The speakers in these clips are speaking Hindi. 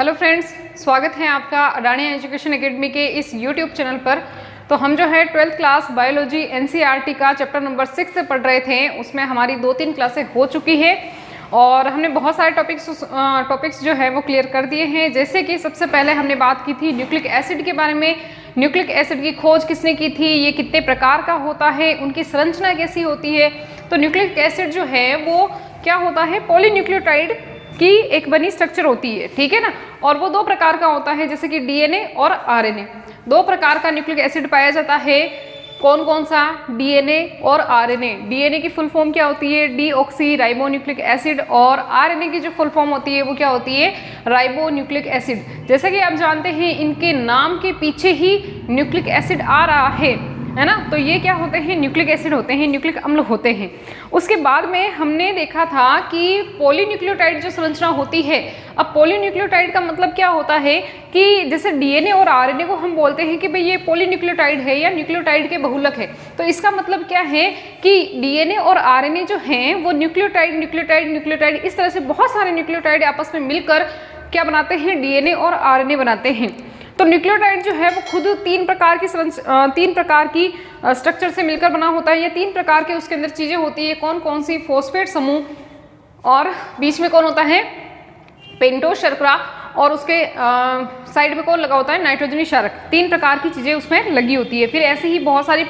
हेलो फ्रेंड्स, स्वागत है आपका अडानी एजुकेशन एकेडमी के इस यूट्यूब चैनल पर। तो हम जो है 12th क्लास बायोलॉजी एनसीईआरटी का चैप्टर नंबर 6 पढ़ रहे थे। उसमें हमारी 2-3 क्लासें हो चुकी है और हमने बहुत सारे टॉपिक्स जो है वो क्लियर कर दिए हैं। जैसे कि सबसे पहले हमने बात की थी न्यूक्लिक एसिड के बारे में। न्यूक्लिक एसिड की खोज किसने की थी, ये कितने प्रकार का होता है, उनकी संरचना कैसी होती है। तो न्यूक्लिक एसिड जो है वो क्या होता है, पॉलीन्यूक्लियोटाइड की एक बनी स्ट्रक्चर होती है, ठीक है ना। और वो 2 प्रकार का होता है, जैसे कि डीएनए और आरएनए। 2 प्रकार का न्यूक्लिक एसिड पाया जाता है। कौन कौन सा? डीएनए और आरएनए। डीएनए की फुल फॉर्म क्या होती है? Deoxy ribonucleic acid. और आरएनए की जो फुल फॉर्म होती है वो क्या होती है? Ribonucleic acid. जैसा कि आप जानते हैं इनके नाम के पीछे ही न्यूक्लिक एसिड आ रहा है ना। तो ये क्या होते हैं? न्यूक्लिक एसिड होते हैं, न्यूक्लिक अम्ल होते हैं। उसके बाद में हमने देखा था कि पॉलीन्यूक्लियोटाइड जो संरचना होती है। अब पॉलीन्यूक्लियोटाइड का मतलब क्या होता है कि जैसे डीएनए और आरएनए को हम बोलते हैं कि भाई ये पॉलीन्यूक्लियोटाइड है या न्यूक्लियोटाइड के बहुलक है। तो इसका मतलब क्या है कि डीएनए और आरएनए जो हैं वो न्यूक्लियोटाइड इस तरह से बहुत सारे न्यूक्लियोटाइड आपस में मिलकर क्या बनाते हैं? डीएनए और आरएनए बनाते हैं। तो न्यूक्लियोटाइड जो है वो खुद 3 प्रकार की स्ट्रक्चर से मिलकर बना होता है। ये 3 प्रकार के उसके अंदर चीजें होती है। कौन कौन सी? फॉस्फेट समूह, और बीच में कौन होता है? पेंटोस शर्करा, और उसके साइड में कौन लगा होता है? नाइट्रोजनी क्षारक। 3 प्रकार की चीजें उसमें लगी होती है। फिर ऐसे ही बहुत सारी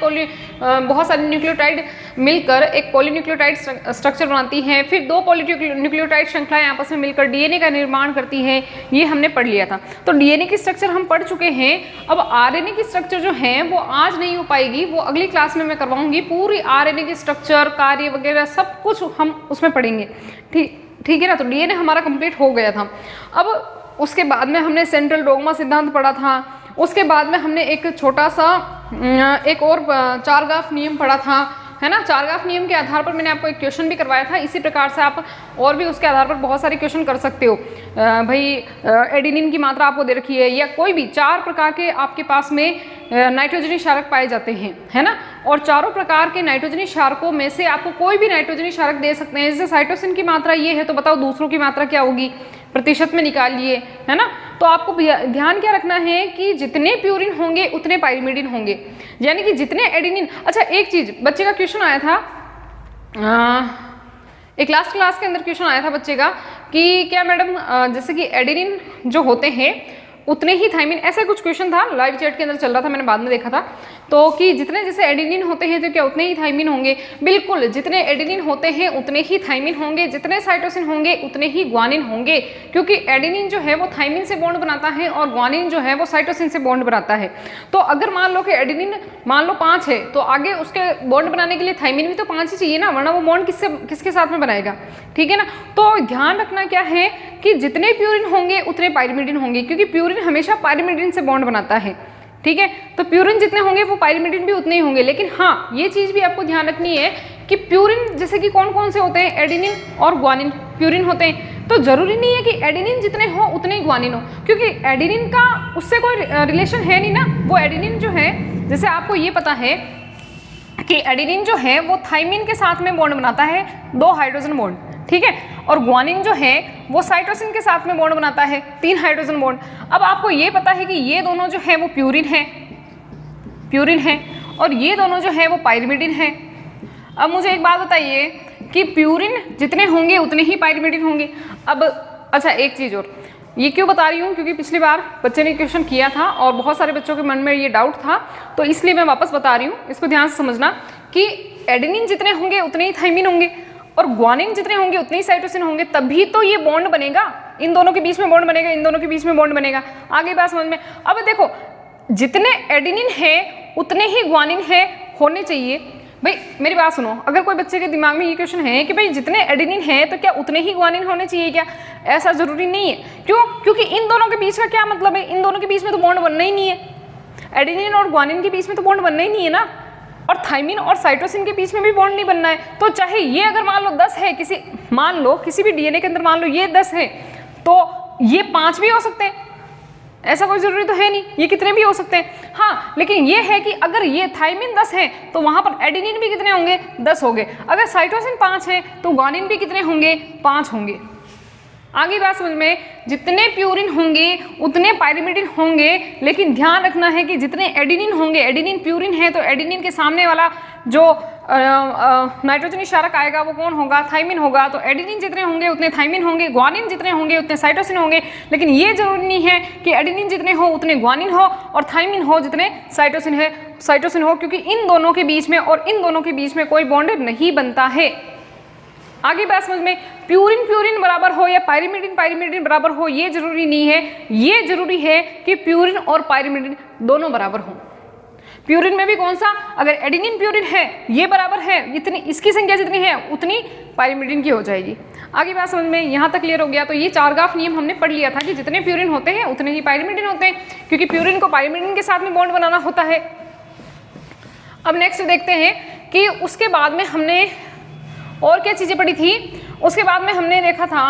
न्यूक्लियोटाइड मिलकर एक पॉलीन्यूक्लियोटाइड स्ट्रक्चर बनाती हैं। फिर 2 पॉलीन्यूक्लियोटाइड श्रृंखलाएं आपस में मिलकर डीएनए का निर्माण करती हैं। ये हमने पढ़ लिया था। तो डीएनए की स्ट्रक्चर हम पढ़ चुके हैं। अब आरएनए की स्ट्रक्चर जो है वो आज नहीं हो पाएगी, वो अगली क्लास में मैं करवाऊंगी। पूरी आरएनए की स्ट्रक्चर, कार्य वगैरह सब कुछ हम उसमें पढ़ेंगे, ठीक है ना। तो डीएनए हमारा कंप्लीट हो गया था। अब उसके बाद में हमने सेंट्रल डोग्मा सिद्धांत पढ़ा था। उसके बाद में हमने एक छोटा सा एक और चारगाफ नियम पढ़ा था, है ना। चारगाफ नियम के आधार पर मैंने आपको एक क्वेश्चन भी करवाया था। इसी प्रकार से आप और भी उसके आधार पर बहुत सारे क्वेश्चन कर सकते हो। भाई एडिनिन की मात्रा आपको दे रखी है, या कोई भी 4 प्रकार के आपके पास में नाइट्रोजनी क्षारक पाए जाते हैं, है ना। और चारों प्रकार के नाइट्रोजनी क्षारकों में से आपको कोई भी नाइट्रोजनी क्षारक दे सकते हैं। जैसे साइटोसिन की मात्रा ये है, तो बताओ दूसरों की मात्रा क्या होगी? प्रतिशत में निकालिए, है ना। तो आपको ध्यान क्या रखना है कि जितने प्यूरिन होंगे उतने पाइरिमिडिन होंगे, यानी कि जितने एडिनिन। अच्छा, एक चीज बच्चे का क्वेश्चन आया था, एक लास्ट क्लास के अंदर क्वेश्चन आया था बच्चे का कि क्या मैडम जैसे कि एडिनिन जो होते हैं उतने ही थाइमिन, ऐसा कुछ क्वेश्चन था, लाइव चैट के अंदर चल रहा था, मैंने बाद में देखा था। तो कि जितने जैसे एडिनिन होते हैं तो क्या उतने ही थाइमिन होंगे? बिल्कुल, जितने एडिनिन होते हैं उतने ही थाइमिन होंगे, जितने साइटोसिन होंगे उतने ही ग्वानिन होंगे। क्योंकि एडिनिन जो है वो थाइमिन से बॉन्ड बनाता है और ग्वानिन जो है वो साइटोसिन से बॉन्ड बनाता है। तो अगर मान लो कि एडिनिन मान लो 5 है, तो आगे उसके बॉन्ड बनाने के लिए थाइमिन भी तो 5 ही चाहिए ना, वरना वो बॉन्ड किसके साथ में बनाएगा, ठीक है ना। तो ध्यान रखना क्या है कि जितने प्यूरिन होंगे उतने पाइरिमिडिन होंगे, क्योंकि प्यूरिन हमेशा पाइरिमिडिन से बॉन्ड बनाता है, ठीक है। तो प्यूरिन जितने होंगे वो पाइरिमिडिन भी उतने ही होंगे। लेकिन हाँ, ये चीज भी आपको ध्यान रखनी है कि प्यूरिन जैसे कि कौन कौन से होते हैं? एडिनिन और ग्वानिन प्यूरिन होते हैं। तो जरूरी नहीं है कि एडिनिन जितने हो उतने ही ग्वानिन हो, क्योंकि एडिनिन का उससे कोई रिलेशन है नहीं ना। वो एडिनिन जो है, जैसे आपको ये पता है कि एडिनिन जो है वो थाइमिन के साथ में बॉन्ड बनाता है, 2 हाइड्रोजन बॉन्ड, ठीक है। और ग्वानिन जो है वो साइटोसिन के साथ में बॉन्ड बनाता है, 3 हाइड्रोजन बॉन्ड। अब आपको ये पता है कि ये दोनों जो है वो प्यूरिन है और ये दोनों जो है वो पाइरिमिडिन है। अब मुझे एक बात बताइए कि प्यूरिन जितने होंगे उतने ही पाइरिमिडिन होंगे। अब अच्छा, एक चीज और, ये क्यों बता रही हूँ, क्योंकि पिछली बार बच्चे ने क्वेश्चन किया था और बहुत सारे बच्चों के मन में ये डाउट था, तो इसलिए मैं वापस बता रही हूँ। इसको ध्यान से समझना कि एडेनिन जितने होंगे उतने ही थाइमिन होंगे और ग्वानिन जितने होंगे उतने ही साइटोसिन होंगे, तभी तो ये बॉन्ड बनेगा। इन दोनों के बीच में बॉन्ड बनेगा, इन दोनों के बीच में बॉन्ड बनेगा। आगे बात समझ में। अब देखो, जितने एडेनिन है उतने ही ग्वानिन है होने चाहिए। भाई मेरी बात सुनो, अगर कोई बच्चे के दिमाग में ये क्वेश्चन है कि भाई जितने एडेनिन है तो क्या उतने ही ग्वानिन होने चाहिए क्या? ऐसा जरूरी नहीं है। क्यों? क्योंकि इन दोनों के बीच का क्या मतलब है? इन दोनों के बीच में तो बॉन्ड बनना ही नहीं है। एडेनिन और ग्वानिन के बीच में तो बॉन्ड बनना ही नहीं है ना। और थाइमिन और साइटोसिन के बीच में भी बॉन्ड नहीं बनना है। तो चाहे ये अगर मान लो 10 है, मान लो किसी भी डीएनए के अंदर मान लो ये 10 है, तो ये 5 भी हो सकते हैं, ऐसा कोई जरूरी तो है नहीं, ये कितने भी हो सकते हैं। हाँ, लेकिन ये है कि अगर ये थाइमिन 10 है तो वहां पर एडेनिन भी कितने होंगे? 10 होंगे। अगर साइटोसिन 5 है तो ग्वानिन भी कितने होंगे? 5 होंगे। आगे बात समझ में, जितने प्यूरिन होंगे उतने पायरिमिडिन होंगे, लेकिन ध्यान रखना है कि जितने एडिनिन होंगे, एडिनिन प्यूरिन है तो एडिनिन के सामने वाला जो नाइट्रोजन इशारक आएगा वो कौन होगा, थाइमिन होगा। तो एडिनिन जितने होंगे उतने थाइमिन होंगे, ग्वानिन जितने होंगे उतने साइटोसिन होंगे। लेकिन ये जरूरी नहीं है कि एडिनिन जितने हो उतने ग्वानिन हो और थाइमिन हो जितने साइटोसिन हो, क्योंकि इन दोनों के बीच में और इन दोनों के बीच में कोई बॉन्ड नहीं बनता है। आगे बात समझ में, प्यूरिन प्यूरिन बराबर हो या पायरिमिडिन पायरिमिडिन बराबर हो ये जरूरी नहीं है, ये जरूरी है कि प्यूरिन और पायरिमिडिन दोनों बराबर हों। प्यूरिन में भी कौन सा, अगर एडिनिन प्यूरिन है ये बराबर है, इतनी इसकी संख्या जितनी है उतनी पायरिमिडिन की हो जाएगी। आगे बात समझ में, यहाँ तक क्लियर हो गया। तो ये चारगाफ नियम हमने पढ़ लिया था कि जितने प्यूरिन होते हैं उतने ही पायरिमिडिन होते हैं, क्योंकि प्यूरिन को पायरिमिडिन के साथ में बॉन्ड बनाना होता है। अब नेक्स्ट देखते हैं कि उसके बाद में हमने और क्या चीज़ें पढ़ी थी। उसके बाद में हमने देखा था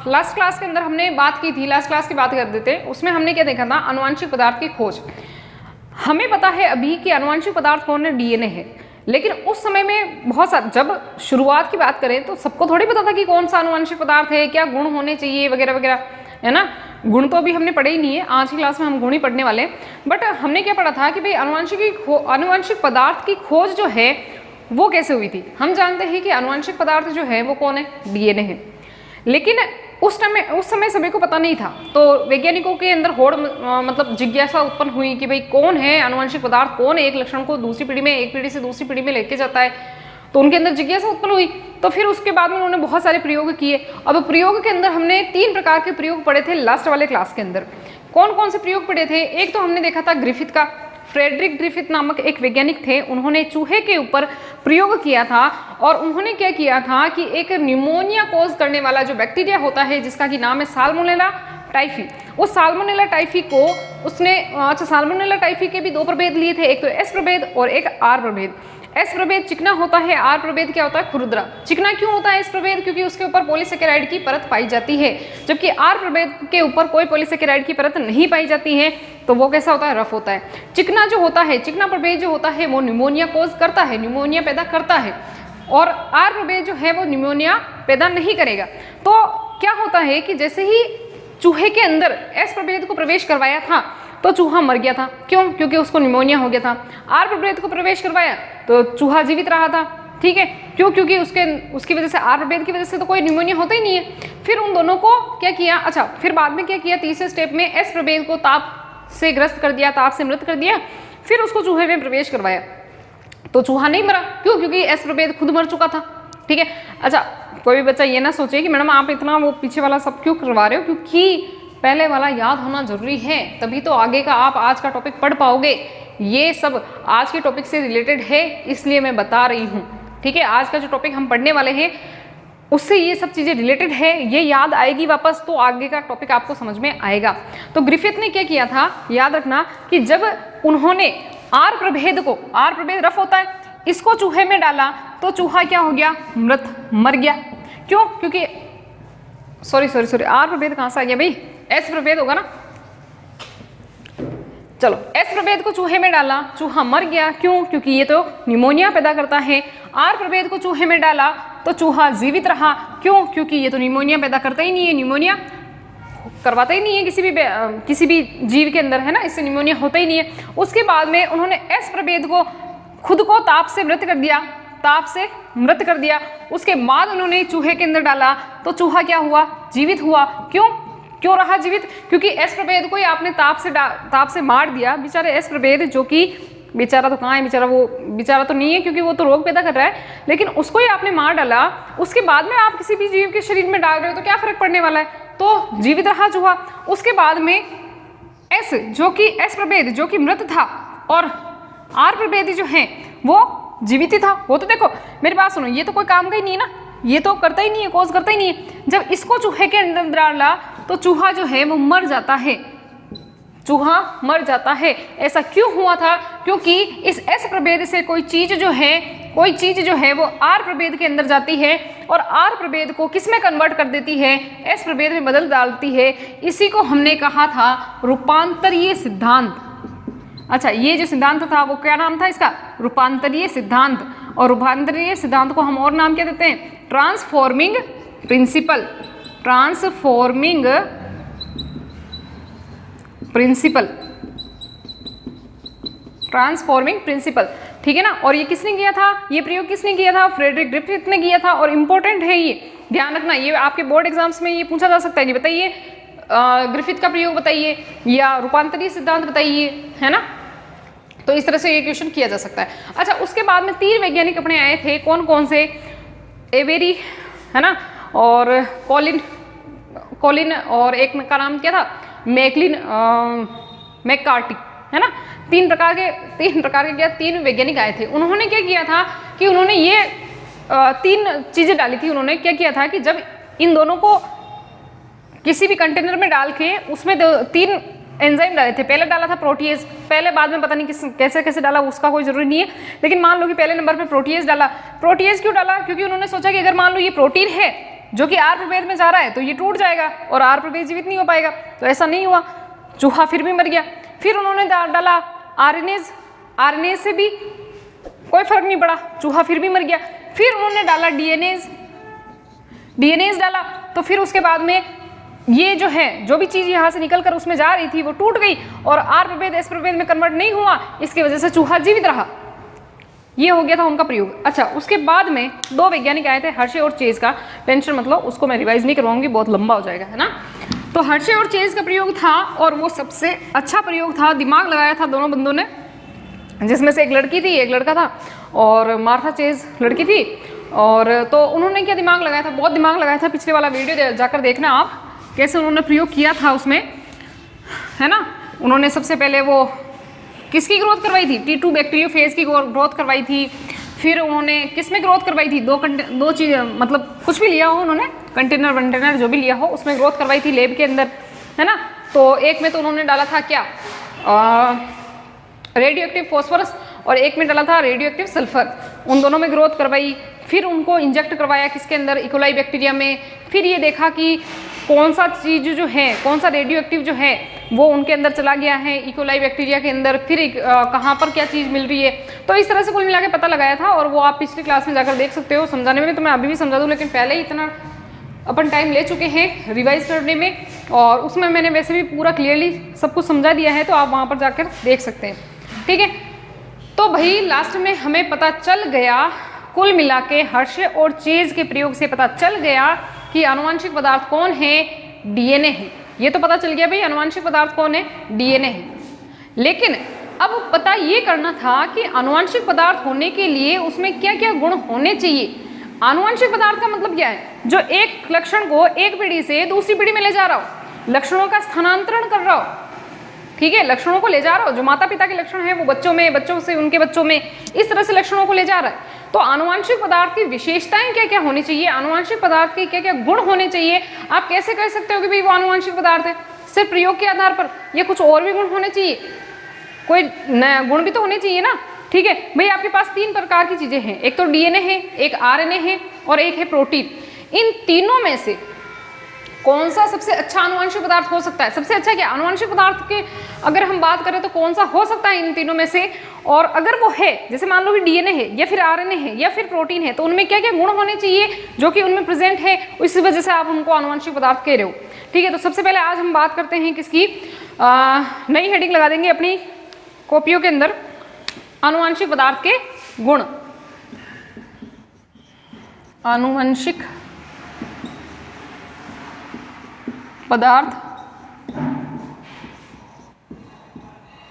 लास्ट क्लास के अंदर हमने बात की थी, लास्ट क्लास की बात कर देते, उसमें हमने क्या देखा था, आनुवंशिक पदार्थ की खोज। हमें पता है अभी कि आनुवंशिक पदार्थ कौन है, डीएनए है, लेकिन उस समय में बहुत सारा, जब शुरुआत की बात करें तो सबको थोड़ी पता था कि कौन सा आनुवंशिक पदार्थ है, क्या गुण होने चाहिए वगैरह वगैरह, है ना। गुण तो अभी हमने पढ़े ही नहीं है, आज की क्लास में हम गुण ही पढ़ने वाले हैं। बट हमने क्या पढ़ा था कि भाई आनुवंशिक पदार्थ की खोज जो है वो कैसे हुई थी। हम जानते हैं कि आनुवंशिक पदार्थ जो है वो कौन है, डीएनए है, लेकिन उस समय सभी को पता नहीं था। तो वैज्ञानिकों के अंदर होड़ मतलब जिज्ञासा उत्पन्न हुई कि भाई कौन है आनुवंशिक पदार्थ, कौन एक लक्षण को दूसरी पीढ़ी में, एक पीढ़ी से दूसरी पीढ़ी में लेके जाता है। तो उनके अंदर जिज्ञासा उत्पन्न हुई। तो फिर उसके बाद में उन्होंने बहुत सारे प्रयोग किए। अब प्रयोग के अंदर हमने 3 प्रकार के प्रयोग पढ़े थे लास्ट वाले क्लास के अंदर। कौन कौन से प्रयोग पढ़े थे, एक तो हमने देखा था ग्रिफिथ का, फ्रेडरिक ग्रिफिथ नामक एक वैज्ञानिक थे, उन्होंने चूहे के ऊपर प्रयोग किया था और उन्होंने क्या किया था कि एक न्यूमोनिया कॉज करने वाला जो बैक्टीरिया होता है जिसका कि नाम है साल्मोनेला टाइफी, उस साल्मोनेला टाइफी को उसने साल्मोनेला टाइफी के भी 2 प्रभेद लिए थे, एक तो एस प्रभेद और एक आर प्रभेद। एस प्रभेद चिकना होता है, आर प्रभेद क्या होता है, खुरदरा। चिकना क्यों होता है एस प्रभेद, क्योंकि उसके ऊपर पॉलीसेकेराइड की परत पाई जाती है, जबकि आर प्रभेद के ऊपर कोई पॉलीसेकेराइड की परत नहीं पाई जाती है, तो वो कैसा होता है, रफ होता है। चिकना जो होता है, चिकना प्रभेद जो होता है वो न्यूमोनिया कोज करता है, न्यूमोनिया पैदा करता है, और आर प्रभेद जो है वो न्यूमोनिया पैदा नहीं करेगा। तो क्या होता है कि जैसे ही चूहे के अंदर एस प्रभेद को प्रवेश करवाया था तो चूहा मर गया था, क्यों, क्योंकि उसको निमोनिया हो गया था। आर प्रभेद को प्रवेश करवाया तो चूहा जीवित रहा था, ठीक है, क्यों, क्योंकि उसकी वजह से, आर प्रभेद की वजह से तो कोई निमोनिया होता ही नहीं है। फिर उन दोनों को क्या किया, अच्छा फिर बाद में क्या किया, तीसरे स्टेप में एस प्रभेद को ताप से ग्रस्त कर दिया, ताप से मृत कर दिया, फिर उसको चूहे में प्रवेश करवाया तो चूहा नहीं मरा, क्यों, क्योंकि एस प्रभेद खुद मर चुका था, ठीक है। अच्छा कोई भी बच्चा ये ना सोचे कि मैडम आप इतना वो पीछे वाला सब क्यों करवा रहे हो, क्योंकि पहले वाला याद होना जरूरी है, तभी तो आगे का आप आज का टॉपिक पढ़ पाओगे। ये सब आज के टॉपिक से रिलेटेड है, इसलिए मैं बता रही हूँ, ठीक है। आज का जो टॉपिक हम पढ़ने वाले हैं उससे ये सब चीज़ें रिलेटेड है, ये याद आएगी वापस तो आगे का टॉपिक आपको समझ में आएगा। तो ग्रिफिथ ने क्या किया था, याद रखना कि जब उन्होंने आर प्रभेद को, आर प्रभेद रफ होता है, इसको चूहे में डाला तो चूहा क्या हो गया, मर गया, क्यों, क्योंकि सॉरी आर प्रभेद कहाँ से आ गया भाई, एस प्रभेद होगा ना, चलो एस प्रभेद को चूहे में डाला, चूहा मर गया, क्यों, क्योंकि ये तो निमोनिया पैदा करता है। आर प्रभेद को चूहे में डाला तो चूहा जीवित रहा, क्यों, क्योंकि ये तो निमोनिया पैदा करता ही नहीं है, निमोनिया करवाता ही नहीं है किसी भी जीव के अंदर, है ना, इससे निमोनिया होता ही नहीं है। उसके बाद में उन्होंने एस प्रभेद को खुद को ताप से मृत कर दिया, उसके बाद उन्होंने चूहे के अंदर डाला तो चूहा क्या हुआ, जीवित हुआ, क्यों रहा जीवित, क्योंकि एस प्रभेद को ही आपने ताप से मार दिया। बेचारे एस प्रभेद, जो कि बेचारा तो कहाँ है, बेचारा तो नहीं है क्योंकि वो तो रोग पैदा कर रहा है, लेकिन उसको ही आपने मार डाला। उसके बाद में आप किसी भी जीव के शरीर में डाल रहे हो तो क्या फर्क पड़ने वाला है, तो जीवित रहा चूहा। उसके बाद में एस प्रभेद जो कि मृत था और आर प्रभेद जो है वो जीवित ही था। वो तो देखो मेरी बात सुनो, ये तो कोई काम का ही नहीं है ना, ये तो करता ही नहीं है, कोज करता ही नहीं है। जब इसको चूहे के अंदर डाला तो चूहा जो है वो मर जाता है, चूहा मर जाता है। ऐसा क्यों हुआ था, क्योंकि इस एस प्रभेद से कोई चीज जो है वो आर प्रभेद के अंदर जाती है और आर प्रभेद को किस में कन्वर्ट कर देती है, एस प्रभेद में बदल डालती है। इसी को हमने कहा था रूपांतरीय सिद्धांत। अच्छा, ये जो सिद्धांत था वो क्या नाम था इसका? रूपांतरीय सिद्धांत। और रूपांतरीय सिद्धांत को हम और नाम क्या देते हैं? Transforming principle. Transforming principle, transforming principle, ठीक है ना। और ये किसने किया था? ये प्रयोग किसने किया था? फ्रेडरिक ग्रिफिथ ने किया था। और इंपॉर्टेंट है ये, ध्यान रखना, ये आपके बोर्ड एग्जाम्स में ये पूछा जा सकता है कि बताइए ग्रिफिथ का प्रयोग बताइए या रूपांतरीय सिद्धांत बताइए, है ना। तो इस तरह से ये क्वेश्चन किया जा सकता है। अच्छा, उसके बाद में 3 वैज्ञानिक अपने आए थे, कौन कौन से? एवेरी, है ना, और कॉलिन और एक का नाम क्या था? मैककार्टी, है ना। 3 प्रकार के क्या 3 वैज्ञानिक आए थे। उन्होंने क्या किया था कि उन्होंने ये 3 चीजें डाली थी। उन्होंने क्या किया था कि जब इन दोनों को किसी भी कंटेनर में डाल के उसमें 3 एंजाइम डाले थे। पहले डाला था प्रोटीएज, पहले बाद में पता नहीं कैसे कैसे डाला उसका कोई जरूरी नहीं है, लेकिन मान लो कि पहले नंबर पे प्रोटीएज डाला। प्रोटीएज क्यों डाला? क्योंकि उन्होंने सोचा कि अगर मान लो ये प्रोटीन है जो कि आर प्रभेद में जा रहा है तो ये टूट जाएगा और आर प्रभेद जीवित नहीं हो पाएगा। तो ऐसा नहीं हुआ, चूहा फिर भी मर गया। फिर उन्होंने डाला आरएनएज, आरएनएज से भी कोई फर्क नहीं पड़ा, चूहा फिर भी मर गया। फिर उन्होंने डाला डीएनएज डाला, तो फिर उसके बाद में ये जो है जो भी चीज़ यहाँ से निकल कर उसमें जा रही थी वो टूट गई और आर प्रभेद एस प्रभेद में कन्वर्ट नहीं हुआ, इसकी वजह से चूहा जीवित रहा। ये हो गया था उनका प्रयोग। अच्छा, उसके बाद में 2 वैज्ञानिक आए थे, हर्शे और चेज का। टेंशन मतलब उसको मैं रिवाइज नहीं करवाऊंगी, बहुत लंबा हो जाएगा, है ना। तो हर्शे और चेज का प्रयोग था और वो सबसे अच्छा प्रयोग था। दिमाग लगाया था दोनों बंदों ने, जिसमें से एक लड़की थी एक लड़का था, और मार्था चेज लड़की थी। और तो उन्होंने क्या दिमाग लगाया था? बहुत दिमाग लगाया था। पिछले वाला वीडियो जाकर देखना आप, कैसे उन्होंने प्रयोग किया था उसमें, है ना। उन्होंने सबसे पहले वो किसकी ग्रोथ करवाई थी? T2 बैक्टीरियोफेज की ग्रोथ करवाई थी। फिर उन्होंने किस में ग्रोथ करवाई थी? 2 चीज़, मतलब कुछ भी लिया हो उन्होंने, कंटेनर जो भी लिया हो उसमें ग्रोथ करवाई थी लैब के अंदर, है ना। तो एक में तो उन्होंने डाला था क्या? रेडियो एक्टिव फॉस्फोरस, और एक में डाला था रेडियो एक्टिव सल्फर। उन दोनों में ग्रोथ करवाई। फिर उनको इंजेक्ट करवाया किसके अंदर? इकोलाई बैक्टीरिया में। फिर ये देखा कि कौन सा चीज़ जो है, कौन सा रेडियो एक्टिव जो है वो उनके अंदर चला गया है इकोलाई बैक्टीरिया के अंदर। फिर कहाँ पर क्या चीज़ मिल रही है। तो इस तरह से कुल मिला के पता लगाया था, और वो आप पिछली क्लास में जाकर देख सकते हो। समझाने में तो मैं अभी भी समझा दूँ, लेकिन पहले ही इतना अपन टाइम ले चुके हैं रिवाइज करने में, और उसमें मैंने वैसे भी पूरा क्लियरली सब कुछ समझा दिया है, तो आप वहाँ पर जाकर देख सकते हैं, ठीक है। तो भाई लास्ट में हमें पता चल गया, कुल मिला के हर्शे और चेज के प्रयोग से पता चल गया कि आनुवंशिक पदार्थ कौन है? डीएनए है। ये तो पता चल गया भाई, आनुवंशिक पदार्थ कौन है? डीएनए है। लेकिन अब पता ये करना था कि आनुवंशिक पदार्थ होने के लिए उसमें क्या क्या गुण होने चाहिए। आनुवंशिक पदार्थ का मतलब क्या है? जो एक लक्षण को एक पीढ़ी से दूसरी पीढ़ी में ले जा रहा हो, लक्षणों का स्थानांतरण कर रहा हो, ठीक है, लक्षणों को ले जा रहा हो। जो माता पिता के लक्षण है वो बच्चों में, बच्चों से उनके बच्चों में, इस तरह से लक्षणों को ले जा रहा है। तो आनुवंशिक पदार्थ की विशेषताएं क्या क्या होनी चाहिए, आनुवंशिक पदार्थ के क्या क्या गुण होने चाहिए। आप कैसे कह सकते हो कि भाई वो आनुवंशिक पदार्थ है? सिर्फ प्रयोग के आधार पर, या कुछ और भी गुण होने चाहिए? कोई नया गुण भी तो होने चाहिए ना, ठीक है भाई। आपके पास 3 प्रकार की चीजें हैं, एक तो डीएनए है, एक आरएनए है, और एक है प्रोटीन। इन तीनों में से कौन सा सबसे अच्छा आनुवंशिक पदार्थ हो सकता है? सबसे अच्छा क्या आनुवंशिक पदार्थ के अगर हम बात करें तो कौन सा हो सकता है इन तीनों में से? और अगर वो है, जैसे मान लो कि डीएनए है या फिर आरएनए है या फिर प्रोटीन है, तो उनमें क्या क्या गुण होने चाहिए जो कि उनमें प्रेजेंट है, इसी वजह से आप उनको आनुवंशिक पदार्थ कह रहे हो, ठीक है। तो सबसे पहले आज हम बात करते हैं किसकी, नई हेडिंग लगा देंगे अपनी कॉपियों के अंदर, आनुवंशिक पदार्थ के गुण। आनुवंशिक पदार्थ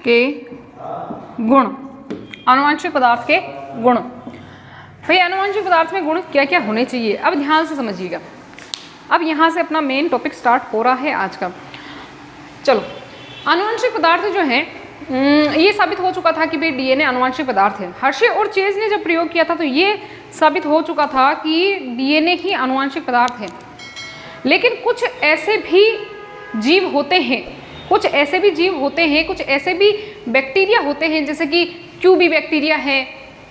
के गुण, आनुवंशिक पदार्थ के गुण। भाई आनुवंशिक पदार्थ में गुण क्या क्या होने चाहिए, अब ध्यान से समझिएगा। अब यहाँ से अपना मेन टॉपिक स्टार्ट हो रहा है आज का। चलो, आनुवंशिक पदार्थ जो है ये साबित हो चुका था कि भाई डीएनए आनुवंशिक पदार्थ है। हर्शे और चेज ने जब प्रयोग किया था तो ये साबित हो चुका था कि डीएनए ही आनुवंशिक पदार्थ है। लेकिन कुछ ऐसे भी जीव होते हैं, कुछ ऐसे भी बैक्टीरिया होते हैं, जैसे कि क्यूबी बैक्टीरिया है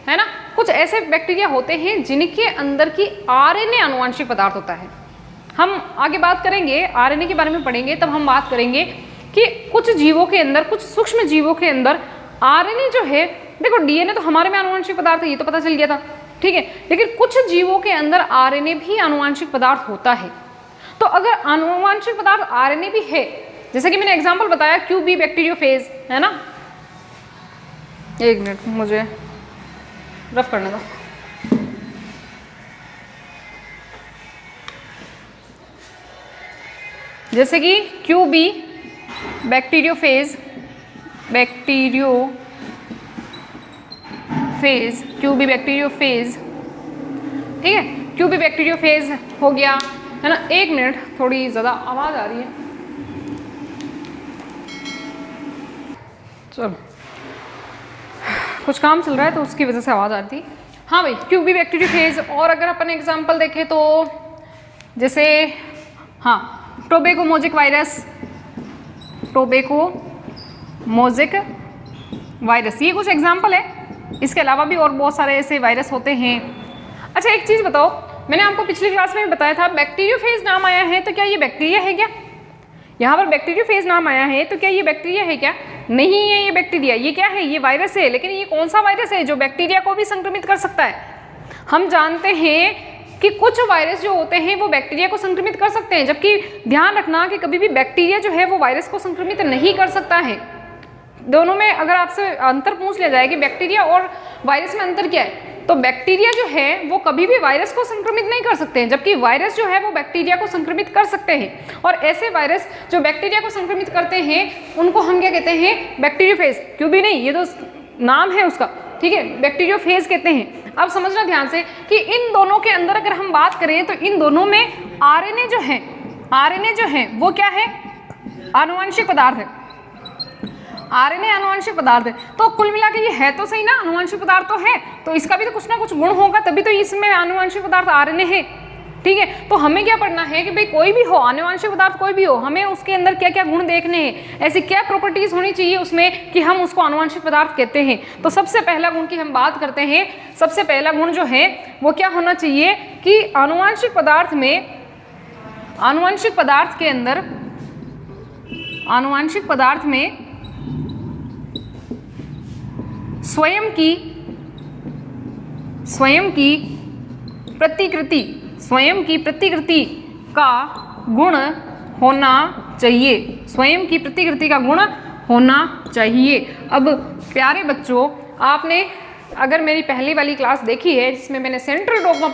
ना। कुछ ऐसे बैक्टीरिया होते हैं जिनके अंदर की आरएनए आनुवंशिक पदार्थ होता है। हम आगे बात करेंगे, आरएनए के बारे में पढ़ेंगे, तब हम बात करेंगे कि कुछ जीवों के अंदर, कुछ सूक्ष्म जीवों के अंदर आरएनए जो है, देखो डीएनए तो हमारे में आनुवंशिक पदार्थ है, ये तो पता चल गया था, ठीक है, लेकिन कुछ जीवों के अंदर आरएनए भी आनुवंशिक पदार्थ होता है। तो अगर आनुवंशिक पदार्थ आरएनए भी है, जैसे कि मैंने एग्जांपल बताया क्यूबी बैक्टीरियोफेज, है ना, एक मिनट मुझे रफ करने दो। जैसे कि क्यूबी बैक्टीरियोफेज, क्यूबी बैक्टीरियोफेज, ठीक है, क्यूबी बैक्टीरियोफेज हो गया, है ना। एक मिनट, थोड़ी ज़्यादा आवाज़ आ रही है, चलो कुछ काम चल रहा है तो उसकी वजह से आवाज़ आती है। हाँ भाई, क्यूबी बैक्टीरियोफेज। और अगर अपन एग्जांपल देखें तो जैसे हाँ, टोबैको मोज़ेक वायरस, ये कुछ एग्जांपल है। इसके अलावा भी और बहुत सारे ऐसे वायरस होते हैं। अच्छा एक चीज़ बताओ, मैंने आपको पिछली क्लास में बताया था बैक्टीरियोफेज नाम आया है, तो क्या ये बैक्टीरिया है क्या? यहाँ पर बैक्टीरियोफेज नाम आया है तो क्या ये बैक्टीरिया है क्या? नहीं है ये बैक्टीरिया, ये क्या है? ये वायरस है। लेकिन ये कौन सा वायरस है जो बैक्टीरिया को भी संक्रमित कर सकता है? हम जानते हैं कि कुछ वायरस जो होते हैं वो बैक्टीरिया को संक्रमित कर सकते हैं, जबकि ध्यान रखना कि कभी भी बैक्टीरिया जो है वो वायरस को संक्रमित नहीं कर सकता है। दोनों में अगर आपसे अंतर पूछ लिया जाए कि बैक्टीरिया और वायरस में अंतर क्या है, तो बैक्टीरिया जो है वो कभी भी वायरस को संक्रमित नहीं कर सकते हैं, जबकि वायरस जो है वो बैक्टीरिया को संक्रमित कर सकते हैं। और ऐसे वायरस जो बैक्टीरिया को संक्रमित करते हैं उनको हम क्या कहते हैं? बैक्टीरियोफेज। क्यों भी नहीं, ये तो नाम है उसका, ठीक है, बैक्टीरियोफेज कहते हैं। अब समझना ध्यान से कि इन दोनों के अंदर अगर हम बात करें तो इन दोनों में आरएनए जो है वो क्या है? आनुवंशिक पदार्थ है। आरएनए आनुवंशिक पदार्थ है। तो कुल मिला के ये है तो सही ना, आनुवंशिक पदार्थ तो है, तो इसका भी तो कुछ ना कुछ गुण होगा, तभी तो इसमें आनुवंशिक पदार्थ आरएनए है, ठीक है। तो हमें क्या पढ़ना है कि भाई कोई भी हो, आनुवंशिक पदार्थ कोई भी हो, हमें उसके अंदर क्या क्या गुण देखने हैं, ऐसी क्या प्रॉपर्टीज होनी चाहिए उसमें कि हम उसको आनुवंशिक पदार्थ कहते हैं। तो सबसे पहला गुण की हम बात करते हैं। सबसे पहला गुण जो है वो क्या होना चाहिए कि आनुवंशिक पदार्थ में स्वयं की प्रतिकृति का गुण होना चाहिए। स्वयं की प्रतिकृति का गुण होना चाहिए। अब प्यारे बच्चों, आपने अगर मेरी पहली वाली क्लास देखी है जिसमें मैंने सेंट्रल डोग्मा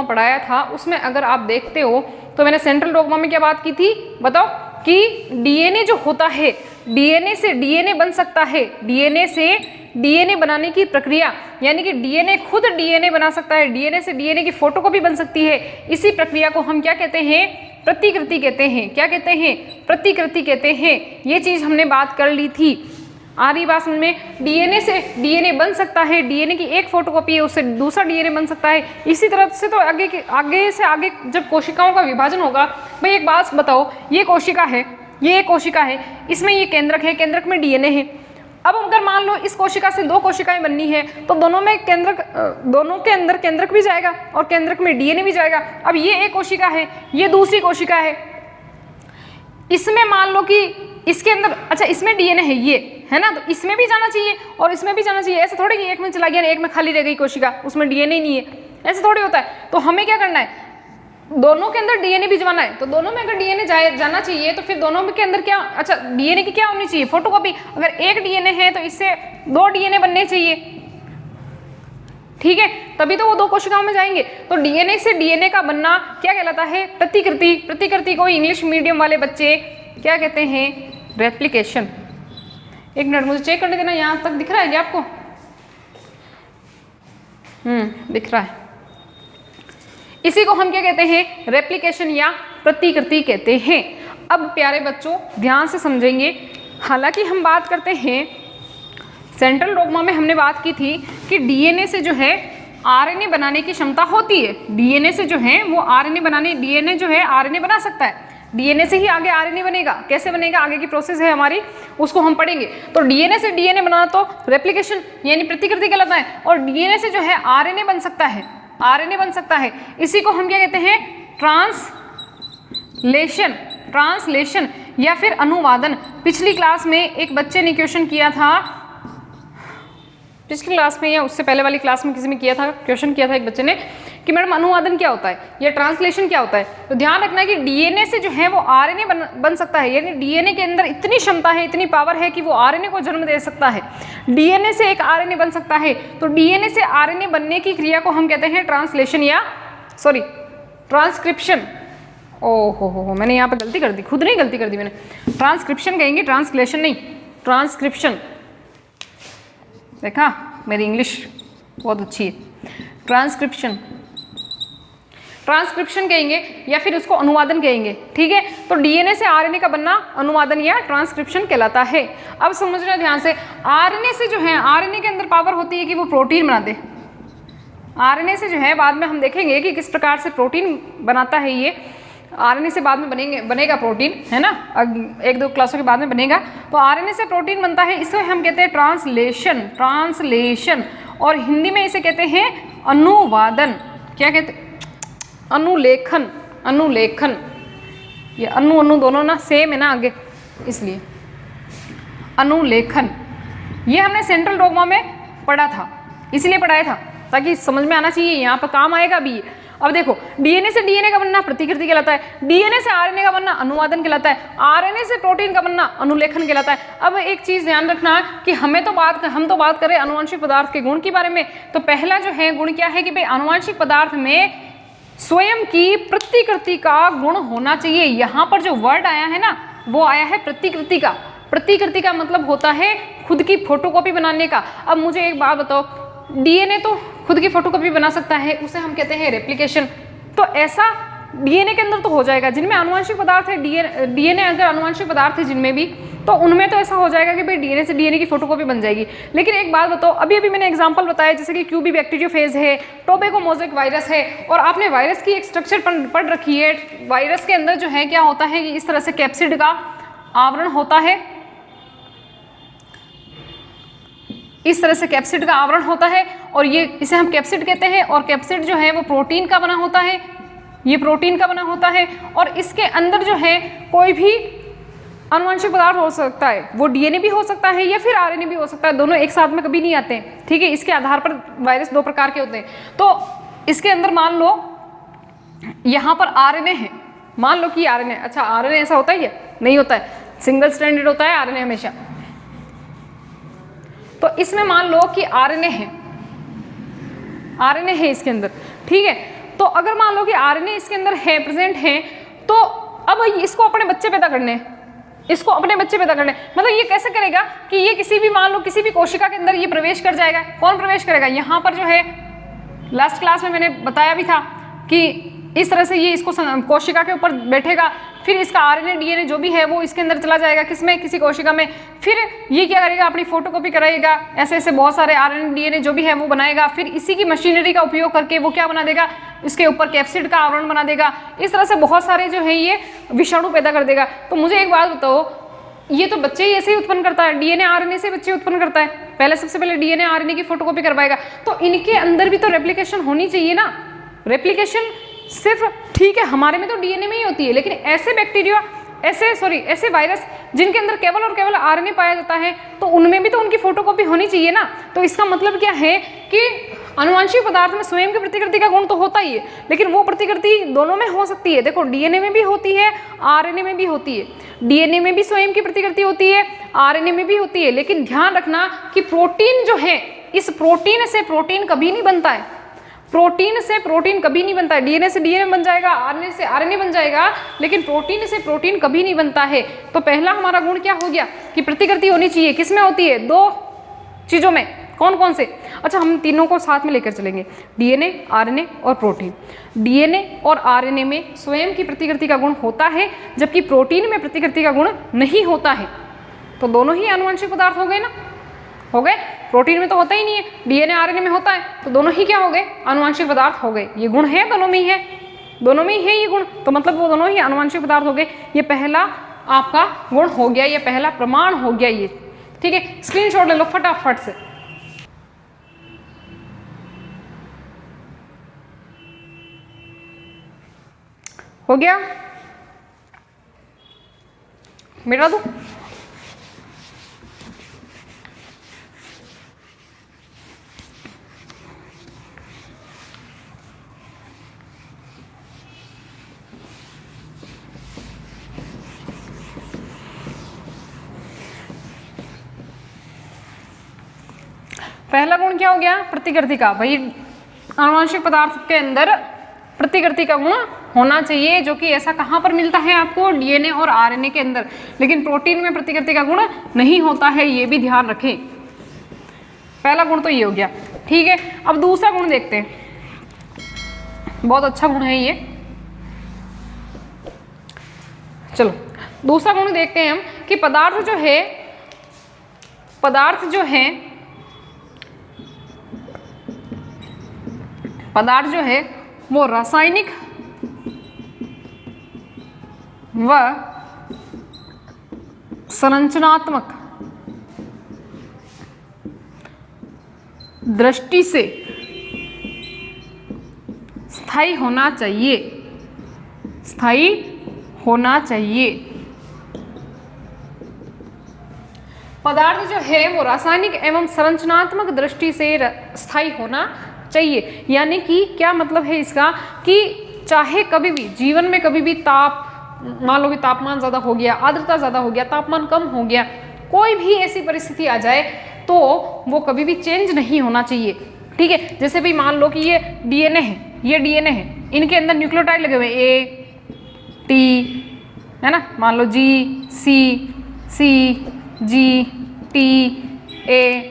पढ़ाया था, उसमें अगर आप देखते हो तो मैंने सेंट्रल डोग्मा में क्या बात की थी बताओ? कि डीएनए जो होता है, डीएनए से डीएनए बन सकता है, डीएनए से डीएनए बनाने की प्रक्रिया, यानी कि डीएनए खुद डीएनए बना सकता है, डीएनए से डीएनए की फोटोकॉपी बन सकती है। इसी प्रक्रिया को हम क्या कहते हैं? प्रतिकृति कहते हैं। क्या कहते हैं? प्रतिकृति कहते हैं। ये चीज हमने बात कर ली थी। आ रही बात समझ में? डीएनए से डीएनए बन सकता है, डीएनए की एक फोटोकॉपी है, उससे दूसरा डीएनए बन सकता है। इसी तरह से तो आगे से आगे जब कोशिकाओं का विभाजन होगा, भाई एक बात बताओ, ये कोशिका है, ये एक कोशिका है, इसमें ये केंद्रक है, केंद्रक में डीएनए है। अब अगर मान लो इस कोशिका से दो कोशिकाएं बननी है तो दोनों के अंदर केंद्रक भी जाएगा और केंद्रक में डीएनए भी जाएगा। अब ये एक कोशिका है, ये दूसरी कोशिका है, इसमें मान लो कि इसके अंदर, अच्छा इसमें डीएनए है, ये है ना, तो इसमें भी जाना चाहिए और इसमें भी जाना चाहिए। ऐसे थोड़ी कि एक में चला गया एक में खाली रह गई कोशिका, उसमें डीएनए नहीं है, ऐसे थोड़ी होता है। तो हमें क्या करना है? दोनों के अंदर डीएनए भिजवाना है। तो दोनों में अगर डीएनए जाना चाहिए तो फिर दोनों के अंदर क्या, अच्छा डीएनए की क्या होनी चाहिए? फोटोकॉपी। अगर एक डीएनए है तो इससे दो डीएनए बनने चाहिए, ठीक है, तभी तो वो दो कोशिकाओं में जाएंगे। तो डीएनए से डीएनए का बनना क्या कहलाता है? प्रतिकृति। प्रतिकृति को इंग्लिश मीडियम वाले बच्चे क्या कहते हैं? रेप्लिकेशन। एक मिनट मुझे चेक करने देना, यहाँ तक दिख रहा है क्या आपको? दिख रहा है। इसी को हम क्या कहते हैं? रेप्लिकेशन या प्रतिकृति कहते हैं। अब प्यारे बच्चों ध्यान से समझेंगे। हालांकि हम बात करते हैं, सेंट्रल डोग्मा में हमने बात की थी कि डीएनए से जो है आरएनए बनाने की क्षमता होती है। डीएनए से जो है वो डीएनए जो है आरएनए बना सकता है। डीएनए से ही आगे आरएनए बनेगा। कैसे बनेगा? आगे की प्रोसेस है हमारी, उसको हम पढ़ेंगे। तो डीएनए से डीएनए बनाना तो रेप्लिकेशन यानी प्रतिकृति कहलाता है। और डीएनए से जो है आरएनए बन सकता है, आरएनए बन सकता है। इसी को हम क्या कहते हैं? ट्रांसलेशन। ट्रांसलेशन या फिर अनुवादन। पिछली क्लास में एक बच्चे ने क्वेश्चन किया था, पिछली क्लास में या उससे पहले वाली क्लास में किसी ने किया था, क्वेश्चन किया था एक बच्चे ने कि मैडम अनुवादन क्या होता है या ट्रांसलेशन क्या होता है। तो ध्यान रखना है कि डीएनए से जो है वो आरएनए बन सकता है, यानी डीएनए के अंदर इतनी क्षमता है, इतनी पावर है कि वो आरएनए को जन्म दे सकता है। डीएनए से एक आरएनए बन सकता है। तो डीएनए से आरएनए बनने की क्रिया को हम कहते हैं ट्रांसलेशन या ट्रांसक्रिप्शन। ओहो, मैंने यहाँ पे गलती कर दी, खुद नहीं गलती कर दी मैंने। ट्रांसक्रिप्शन कहेंगे, ट्रांसलेशन नहीं, ट्रांसक्रिप्शन। देखा, मेरी इंग्लिश बहुत अच्छी है। ट्रांसक्रिप्शन कहेंगे या फिर उसको अनुवादन कहेंगे, ठीक है। तो डीएनए से आरएनए का बनना अनुवादन या ट्रांसक्रिप्शन कहलाता है। अब समझना ध्यान से, आरएनए से जो है, आरएनए के अंदर पावर होती है कि वो प्रोटीन बना दे। आरएनए से जो है बाद में हम देखेंगे कि किस प्रकार से प्रोटीन बनाता है। ये आरएनए से बाद में बनेगा प्रोटीन, है ना, एक दो क्लासों के बाद में बनेगा। तो आरएनए से प्रोटीन बनता है, इसे हम कहते हैं ट्रांसलेशन, और हिंदी में इसे कहते हैं अनुवादन। क्या कहते हैं? अनुलेखन। ये अनु दोनों ना सेम है ना आगे, इसलिए अनुलेखन। ये हमने सेंट्रल डोग्मा में पढ़ा था, इसलिए पढ़ाया था ताकि समझ में आना चाहिए, यहाँ पर काम आएगा भी। अब देखो, डीएनए से डीएनए का बनना प्रतिकृति कहलाता है, डीएनए से आरएनए का बनना अनुवादन कहलाता है, आरएनए से प्रोटीन का बनना अनुलेखन कहलाता है। अब एक चीज ध्यान रखना कि हम तो बात करें आनुवंशिक पदार्थ के गुण के बारे में। तो पहला जो है गुण क्या है कि भाई आनुवंशिक पदार्थ में स्वयं की प्रतिकृति का गुण होना चाहिए। यहाँ पर जो वर्ड आया है ना, वो आया है प्रतिकृति का। प्रतिकृति का मतलब होता है खुद की फोटोकॉपी बनाने का। अब मुझे एक बात बताओ, डीएनए तो खुद की फोटोकॉपी बना सकता है, उसे हम कहते हैं रेप्लिकेशन। तो ऐसा डीएनए के अंदर तो हो जाएगा, जिनमें आनुवंशिक पदार्थ है, डीएनए अगर आनुवंशिक पदार्थ है जिनमें भी, तो उनमें तो ऐसा हो जाएगा कि भाई डीएनए से डीएनए की फोटोकॉपी बन जाएगी। लेकिन एक बात बताओ, अभी मैंने एग्जांपल बताया जैसे कि क्यूबी बैक्टीरियोफेज है, टोबैको मोज़ेक वायरस है, और आपने वायरस की एक स्ट्रक्चर पढ़ रखी है। वायरस के अंदर जो है क्या होता है कि इस तरह से कैप्सिड का आवरण होता है, इस तरह से कैप्सिड का आवरण होता है, और ये इसे हम कैप्सिड कहते हैं। और कैप्सिड जो है वो प्रोटीन का बना होता है, ये प्रोटीन का बना होता है। और इसके अंदर जो है कोई भी आनुवंशिक पदार्थ हो सकता है, वो डीएनए भी हो सकता है या फिर आरएनए भी हो सकता है, दोनों एक साथ में कभी नहीं आते हैं, ठीक है। इसके आधार पर वायरस दो प्रकार के होते हैं। तो इसके अंदर मान लो यहाँ पर आरएनए है, मान लो कि आरएनए, अच्छा आरएनए ऐसा होता ही है? नहीं होता है, सिंगल स्ट्रैंडेड होता है आरएनए हमेशा। तो इसमें मान लो कि आरएनए है इसके अंदर, ठीक है। तो अगर मान लो कि आरएनए इसके अंदर है, प्रेजेंट है, तो अब इसको अपने बच्चे पैदा करने, मतलब ये कैसे करेगा कि ये किसी भी मान लो किसी भी कोशिका के अंदर ये प्रवेश कर जाएगा। कौन प्रवेश करेगा? यहाँ पर जो है लास्ट क्लास में मैंने बताया भी था कि इस तरह से ये इसको कोशिका के ऊपर बैठेगा, फिर इसका आरएनए डीएनए जो भी है वो इसके अंदर चला जाएगा, किसमें? किसी कोशिका में। फिर ये क्या करेगा? अपनी फोटोकॉपी कराएगा, ऐसे बहुत सारे आरएनए डीएनए जो भी है वो बनाएगा, फिर इसी की मशीनरी का उपयोग करके वो क्या बना देगा? इसके ऊपर कैप्सिड का आवरण बना देगा। इस तरह से बहुत सारे जो है ये विषाणु पैदा कर देगा। तो मुझे एक बात बताओ, ये तो बच्चे ही ऐसे ही उत्पन्न करता है, डीएनए आरएनए से बच्चे उत्पन्न करता है। पहले सबसे पहले डीएनए आरएनए की फोटोकॉपी करवाएगा, तो इनके अंदर भी तो रेप्लिकेशन होनी चाहिए ना। रेप्लिकेशन सिर्फ ठीक है हमारे में तो डीएनए में ही होती है, लेकिन ऐसे बैक्टीरिया ऐसे वायरस जिनके अंदर केवल और केवल आरएनए पाया जाता है, तो उनमें भी तो उनकी फोटोकॉपी होनी चाहिए ना। तो इसका मतलब क्या है कि आनुवंशिक पदार्थ में स्वयं की प्रतिकृति का गुण तो होता ही है, लेकिन वो प्रतिकृति दोनों में हो सकती है। देखो, डीएनए में भी होती है, आरएनए में भी होती है। डीएनए में भी स्वयं की प्रतिकृति होती है, आरएनए में भी होती है। लेकिन ध्यान रखना कि प्रोटीन जो है, इस प्रोटीन से प्रोटीन कभी नहीं बनता है, प्रोटीन से प्रोटीन कभी नहीं बनता है। डीएनए से डीएनए बन जाएगा, आरएनए से आरएनए बन जाएगा, लेकिन प्रोटीन से प्रोटीन कभी नहीं बनता है। तो पहला हमारा गुण क्या हो गया कि प्रतिकृति होनी चाहिए। किसमें होती है? दो चीजों में। कौन कौन से? अच्छा, हम तीनों को साथ में लेकर चलेंगे, डीएनए, आरएनए और प्रोटीन। डीएनए और आरएनए में स्वयं की प्रतिकृति का गुण होता है, जबकि प्रोटीन में प्रतिकृति का गुण नहीं होता है। तो दोनों ही आनुवंशिक पदार्थ हो गए ना, हो गए। प्रोटीन में तो होता ही नहीं है, डीएनए आरएनए में होता है, तो दोनों ही क्या हो गए? आनुवंशिक पदार्थ हो गए। ये गुण है दोनों में ही है, दोनों में ही है ये गुण, तो मतलब वो दोनों ही आनुवंशिक पदार्थ हो गए। ये पहला आपका गुण हो गया, ये पहला प्रमाण हो गया ये, ठीक है। स्क्रीनशॉट ले लो फटाफट से। हो गया? मिटा दूं? पहला गुण क्या हो गया? प्रतिकृति का। भाई आनुवंशिक पदार्थ के अंदर प्रतिकृति का गुण होना चाहिए, जो कि ऐसा कहाँ पर मिलता है आपको? डीएनए और आरएनए के अंदर। लेकिन प्रोटीन में प्रतिकृति का गुण नहीं होता है, ये भी ध्यान रखें। पहला गुण तो ये हो गया, ठीक है। अब दूसरा गुण देखते हैं, बहुत अच्छा गुण है ये। चलो दूसरा गुण देखते हैं हम कि पदार्थ जो है वो रासायनिक व संरचनात्मक दृष्टि से स्थायी होना चाहिए। पदार्थ जो है वो रासायनिक एवं संरचनात्मक दृष्टि से स्थायी होना चाहिए। यानी कि क्या मतलब है इसका? कि चाहे कभी भी जीवन में कभी भी मान लो कि तापमान ज़्यादा हो गया, आर्द्रता ज़्यादा हो गया, तापमान कम हो गया, कोई भी ऐसी परिस्थिति आ जाए तो वो कभी भी चेंज नहीं होना चाहिए, ठीक है। जैसे भी मान लो कि ये डीएनए है, इनके अंदर न्यूक्लियोटाइड लगे हुए ए, टी, है ना, मान लो जी, सी, जी, टी, ए,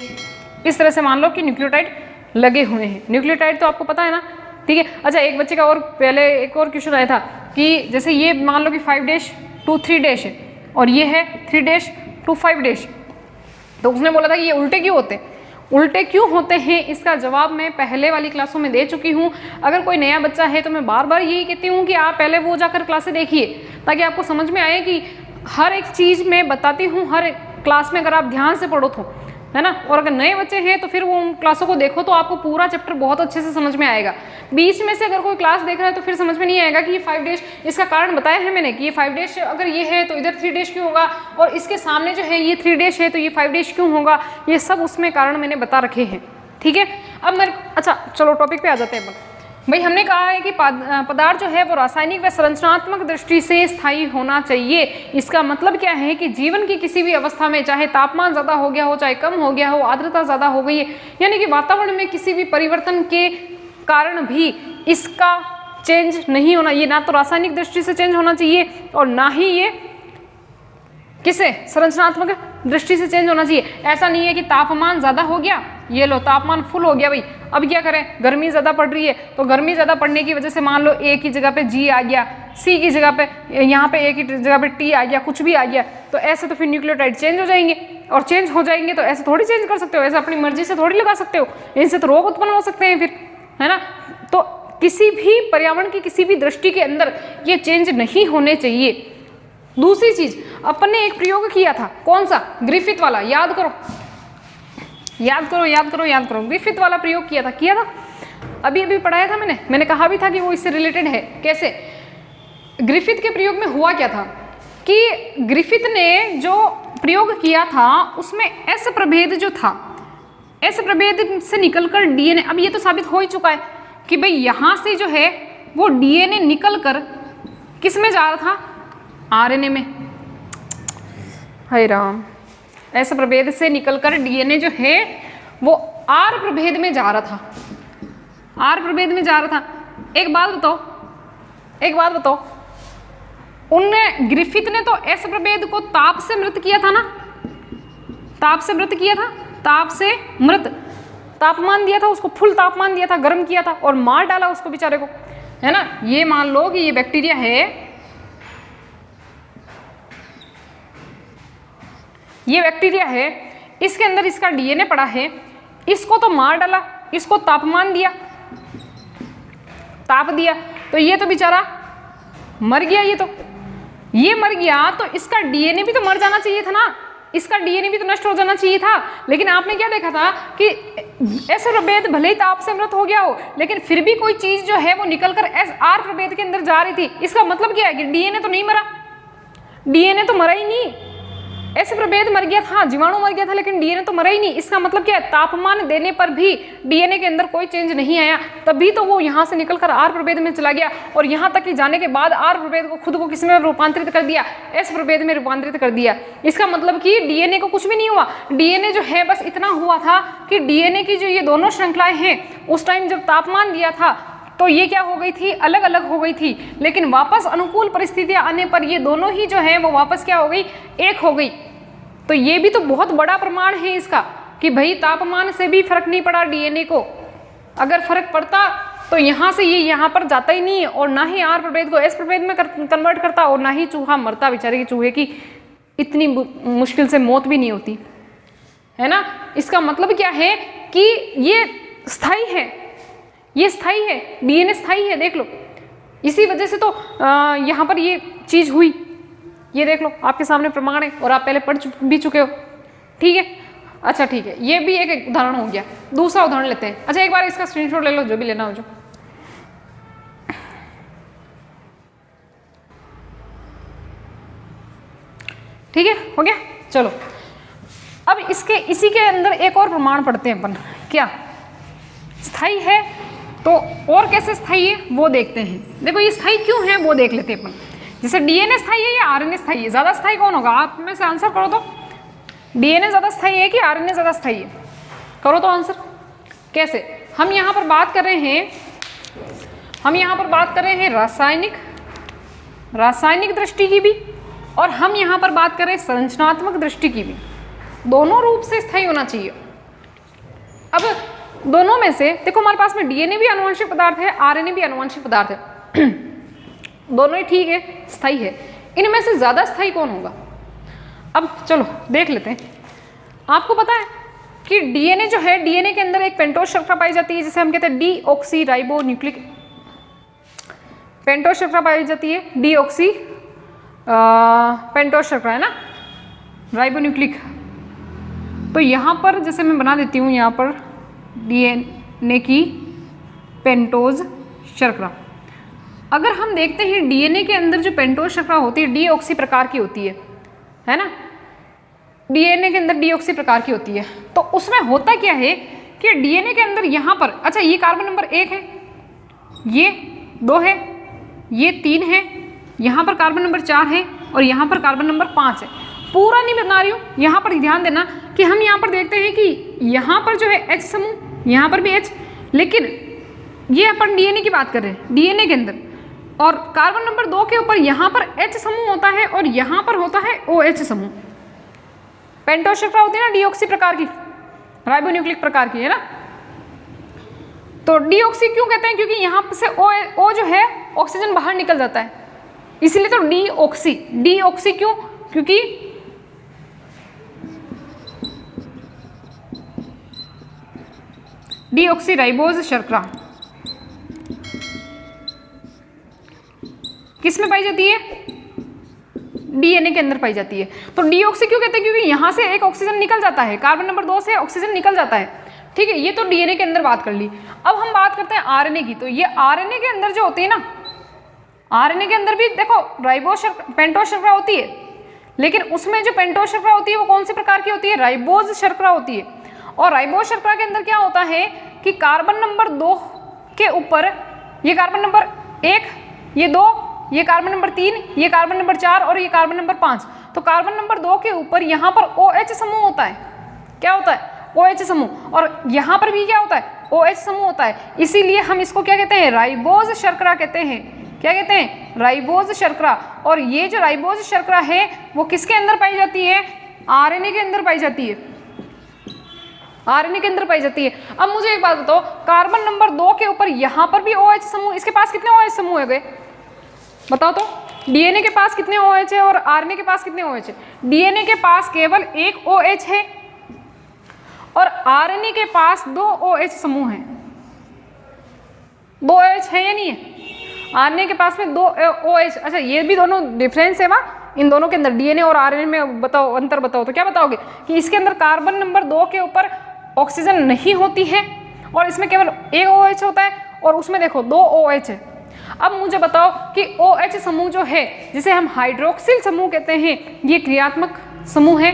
इस तरह से मान लो कि न्यूक्लियोटाइड लगे हुए हैं। न्यूक्लियोटाइड तो आपको पता है ना, ठीक है। अच्छा, एक बच्चे का और पहले एक और क्वेश्चन आया था कि जैसे ये मान लो कि 5' to 3' है और ये है 3' to 5', तो उसने बोला था कि ये उल्टे क्यों होते हैं? इसका जवाब मैं पहले वाली क्लासों में दे चुकी हूँ। अगर कोई नया बच्चा है तो मैं बार बार यही कहती हूँ कि आप पहले वो जाकर क्लासें देखिए, ताकि आपको समझ में आए कि हर एक चीज़ मैं बताती हूँ हर क्लास में, अगर आप ध्यान से पढ़ो तो, है ना। और अगर नए बच्चे हैं तो फिर वो उन क्लासों को देखो तो आपको पूरा चैप्टर बहुत अच्छे से समझ में आएगा। बीच में से अगर कोई क्लास देख रहा है तो फिर समझ में नहीं आएगा कि ये 5', इसका कारण बताया है मैंने कि ये 5' अगर ये है तो इधर 3' क्यों होगा, और इसके सामने जो है ये 3' है तो ये 5' क्यों होगा, ये सब उसमें कारण मैंने बता रखे हैं, ठीक है। अब अच्छा चलो टॉपिक पे आ जाते हैं। भाई हमने कहा है कि पदार्थ जो है वो रासायनिक व संरचनात्मक दृष्टि से स्थायी होना चाहिए। इसका मतलब क्या है कि जीवन की किसी भी अवस्था में, चाहे तापमान ज़्यादा हो गया हो, चाहे कम हो गया हो, आर्द्रता ज़्यादा हो गई है, यानी कि वातावरण में किसी भी परिवर्तन के कारण भी इसका चेंज नहीं होना, ये ना तो रासायनिक दृष्टि से चेंज होना चाहिए और ना ही ये किसे संरचनात्मक दृष्टि से चेंज होना चाहिए। ऐसा नहीं है कि तापमान ज़्यादा हो गया, ये लो तापमान फुल हो गया भाई, अब क्या करें, गर्मी ज़्यादा पड़ रही है, तो गर्मी ज़्यादा पड़ने की वजह से मान लो ए की जगह पे जी आ गया, सी की जगह पे, यहाँ पे ए की जगह पे टी आ गया, कुछ भी आ गया, तो ऐसे तो फिर न्यूक्लियोटाइड चेंज हो जाएंगे, और चेंज हो जाएंगे तो ऐसे थोड़ी चेंज कर सकते हो, ऐसे अपनी मर्जी से थोड़ी लगा सकते हो, इनसे तो रोग उत्पन्न हो सकते हैं फिर, है ना। तो किसी भी पर्यावरण की किसी भी दृष्टि के अंदर ये चेंज नहीं होने चाहिए। दूसरी चीज, अपन ने एक प्रयोग किया था, कौन सा? ग्रिफिथ वाला, याद करो, ग्रिफिथ वाला प्रयोग किया था। अभी पढ़ाया था मैंने कहा भी था कि वो इससे रिलेटेड है। कैसे? ग्रिफिथ के प्रयोग में हुआ क्या था कि ग्रिफिथ ने जो प्रयोग किया था उसमें एस प्रभेद जो था, एस प्रभेद से निकलकर डीएनए, अब ये तो साबित हो ही चुका है कि भाई यहाँ से जो है वो डीएनए निकलकर किस में जा रहा था? आरएनए में। हाय राम, एस प्रभेद से निकलकर डीएनए जो है वो आर प्रभेद में जा रहा था, आर प्रभेद में जा रहा था। एक बात बताओ, उनने ग्रिफिथ ने तो एस प्रभेद को ताप से मृत किया था ना, ताप से मृत, तापमान दिया था उसको, फुल तापमान दिया था, गर्म किया था और मार डाला उसको बेचारे को, है ना। ये मान लो कि ये बैक्टीरिया है, इसके अंदर इसका डीएनए पड़ा है, इसको तो मार डाला, इसको तापमान दिया, ताप दिया, तो ये तो बेचारा मर गया। ये मर गया तो इसका डीएनए भी तो मर जाना चाहिए था ना, इसका डीएनए भी तो नष्ट हो जाना चाहिए था। लेकिन आपने क्या देखा था कि एस प्रभेद भले ही ताप से मृत हो गया हो, लेकिन फिर भी कोई चीज जो है वो निकलकर एस आर प्रभेद के अंदर जा रही थी। इसका मतलब क्या है कि डीएनए तो नहीं मरा, डीएनए तो मरा ही नहीं, एस प्रभेद मर गया था, जीवाणु मर गया था, लेकिन डीएनए तो मरा ही नहीं। इसका मतलब क्या है, तापमान देने पर भी डीएनए के अंदर कोई चेंज नहीं आया, तभी तो वो यहाँ से निकलकर आर प्रभेद में चला गया, और यहाँ तक कि जाने के बाद आर प्रभेद को खुद को किसमें रूपांतरित कर दिया, एस प्रभेद में रूपांतरित कर दिया। इसका मतलब कि डीएनए को कुछ भी नहीं हुआ, डीएनए जो है बस इतना हुआ था कि डीएनए की जो ये दोनों श्रृंखलाएं हैं उस टाइम जब तापमान दिया था तो ये क्या हो गई थी, अलग अलग हो गई थी, लेकिन वापस अनुकूल परिस्थितियां आने पर ये दोनों ही जो है वो वापस क्या हो गई, एक हो गई। तो ये भी तो बहुत बड़ा प्रमाण है इसका कि भाई तापमान से भी फर्क नहीं पड़ा डीएनए को। अगर फर्क पड़ता तो यहाँ से ये यहाँ पर जाता ही नहीं, और ना ही आर प्रभेद को एस प्रभेद में कन्वर्ट करता, और ना ही चूहा मरता, बेचारे के चूहे की इतनी मुश्किल से मौत भी नहीं होती, है ना। इसका मतलब क्या है कि ये स्थायी है, ये स्थायी है, डीएनए स्थायी है, देख लो। इसी वजह से तो यहाँ पर ये चीज हुई, ये देख लो आपके सामने प्रमाण है, और आप पहले पढ़ भी चुके हो, ठीक है। अच्छा ठीक है, ये भी एक उदाहरण हो गया। दूसरा उदाहरण लेते हैं। अच्छा एक बार इसका स्क्रीनशॉट ले लो, जो भी लेना हो जो। ठीक है, हो गया। चलो अब इसी के अंदर एक और प्रमाण पढ़ते हैं अपन, क्या स्थायी है तो और कैसे स्थायी है वो देखते हैं। देखो ये स्थायी क्यों है वो देख लेते हैं अपन। जैसे डीएनए स्थायी है या आरएनए स्थायी है, ज्यादा स्थायी कौन होगा, आप में से आंसर करो तो। डीएनए ज्यादा स्थायी है कि आरएनए ज्यादा स्थायी है, करो तो आंसर। कैसे, हम यहाँ पर बात कर रहे हैं, रासायनिक दृष्टि की भी, और हम यहाँ पर बात कर रहे हैं संरचनात्मक दृष्टि की भी। दोनों रूप से स्थायी होना चाहिए। अब दोनों में से देखो, हमारे पास में डीएनए भी आनुवंशिक पदार्थ है, आरएनए भी आनुवंशिक पदार्थ है, दोनों ही ठीक है, स्थायी है। इनमें से ज्यादा स्थायी कौन होगा? अब चलो देख लेते हैं। आपको पता है कि डीएनए जो है, डीएनए के अंदर एक पेंटोज श्रृंखला पाई जाती है, जिसे हम कहते हैं डीऑक्सीराइबोन्यूक्लिक पेंटोज श्रृंखला पाई जाती है, डीऑक्सी पेंटोज श्रृंखला, है ना, राइबोन्यूक्लिक। तो यहाँ पर जैसे मैं बना देती हूँ, यहाँ पर डीएनए की पेंटोज श्रृंखला। अगर हम देखते हैं डीएनए के अंदर जो पेंटोज श्रृंखला होती है डीऑक्सी प्रकार की होती है ना, डीएनए के अंदर डीऑक्सी प्रकार की होती है। तो उसमें होता क्या है कि डीएनए के अंदर यहाँ पर, अच्छा ये कार्बन नंबर 1 है, ये 2 है, ये 3 है, यहाँ पर कार्बन नंबर 4 है, और यहाँ पर कार्बन नंबर 5 है। पूरा नहीं बता रही हूँ, यहाँ पर ध्यान देना कि हम यहाँ पर देखते हैं कि यहाँ पर जो है H समूह, यहाँ पर भी H, लेकिन ये अपन डीएनए की बात कर रहे हैं, डीएनए के अंदर, और कार्बन नंबर 2 के ऊपर यहाँ पर H समूह होता है, और यहाँ पर होता है OH समूह। पेंटोज श्रृंखला होती है ना डीऑक्सी प्रकार की, राइबोन्यूक्लिक प्रकार की, है ना। तो डीऑक्सी क्यों कहते हैं? क्योंकि यहाँ से O जो है ऑक्सीजन बाहर निकल जाता है, इसलिए तो डीऑक्सी। डीऑक्सी क्यों? क्योंकि डीऑक्सीराइबोज शर्करा किस में पाई जाती है? डीएनए के अंदर पाई जाती है। तो डीऑक्सी क्यों कहते हैं? क्योंकि यहां से एक ऑक्सीजन निकल जाता है, कार्बन नंबर 2 से ऑक्सीजन निकल जाता है, ठीक है। ये तो डीएनए के अंदर बात कर ली। अब हम बात करते हैं आरएनए की। तो ये आरएनए के अंदर जो होती है ना, आरएनए के अंदर भी देखो राइबोज पेंटोज शर्करा होती है, लेकिन उसमें जो पेंटोज शर्करा होती है वो कौन सी प्रकार की होती है? राइबोज शर्करा होती है। और राइबोज शर्करा के अंदर क्या होता है कि कार्बन नंबर 2 के ऊपर ये कार्बन नंबर 1, ये 2, ये कार्बन नंबर 3, ये कार्बन नंबर 4 और ये कार्बन नंबर 5। तो कार्बन नंबर 2 के ऊपर यहाँ पर OH समूह होता है। क्या होता है? OH समूह। और यहाँ पर भी क्या होता है? OH समूह होता है। इसीलिए हम इसको क्या कहते हैं? राइबोज शर्करा कहते हैं। क्या कहते हैं? राइबोज शर्करा। और ये जो राइबोज शर्करा है वो किसके अंदर पाई जाती है? आरएनए के अंदर पाई जाती है, आरएनए के अंदर पाई जाती है। अब मुझे एक बात बताओ, कार्बन नंबर 2 के ऊपर यहाँ पर भी OH समूह, इसके पास कितने OH समूह है गए बताओ तो? डीएनए के पास कितने OH है और आरएनए के पास कितने OH है? डीएनए के पास केवल एक OH है और आरएनए के पास 2 OH समूह हैं। 2 OH है या नहीं है? आरएनए के पास में 2 OH। अच्छा ये भी दोनों डिफरेंस है वहाँ इन दोनों के अंदर, डीएनए और आरएनए में बताओ अंतर बताओ तो क्या बताओगे? कि इसके अंदर कार्बन नंबर 2 के ऊपर ऑक्सीजन नहीं होती है और इसमें केवल एक OH होता है, और उसमें देखो 2 OH है। अब मुझे बताओ कि OH समूह जो है, जिसे हम हाइड्रोक्सिल समूह कहते हैं, ये क्रियात्मक समूह है,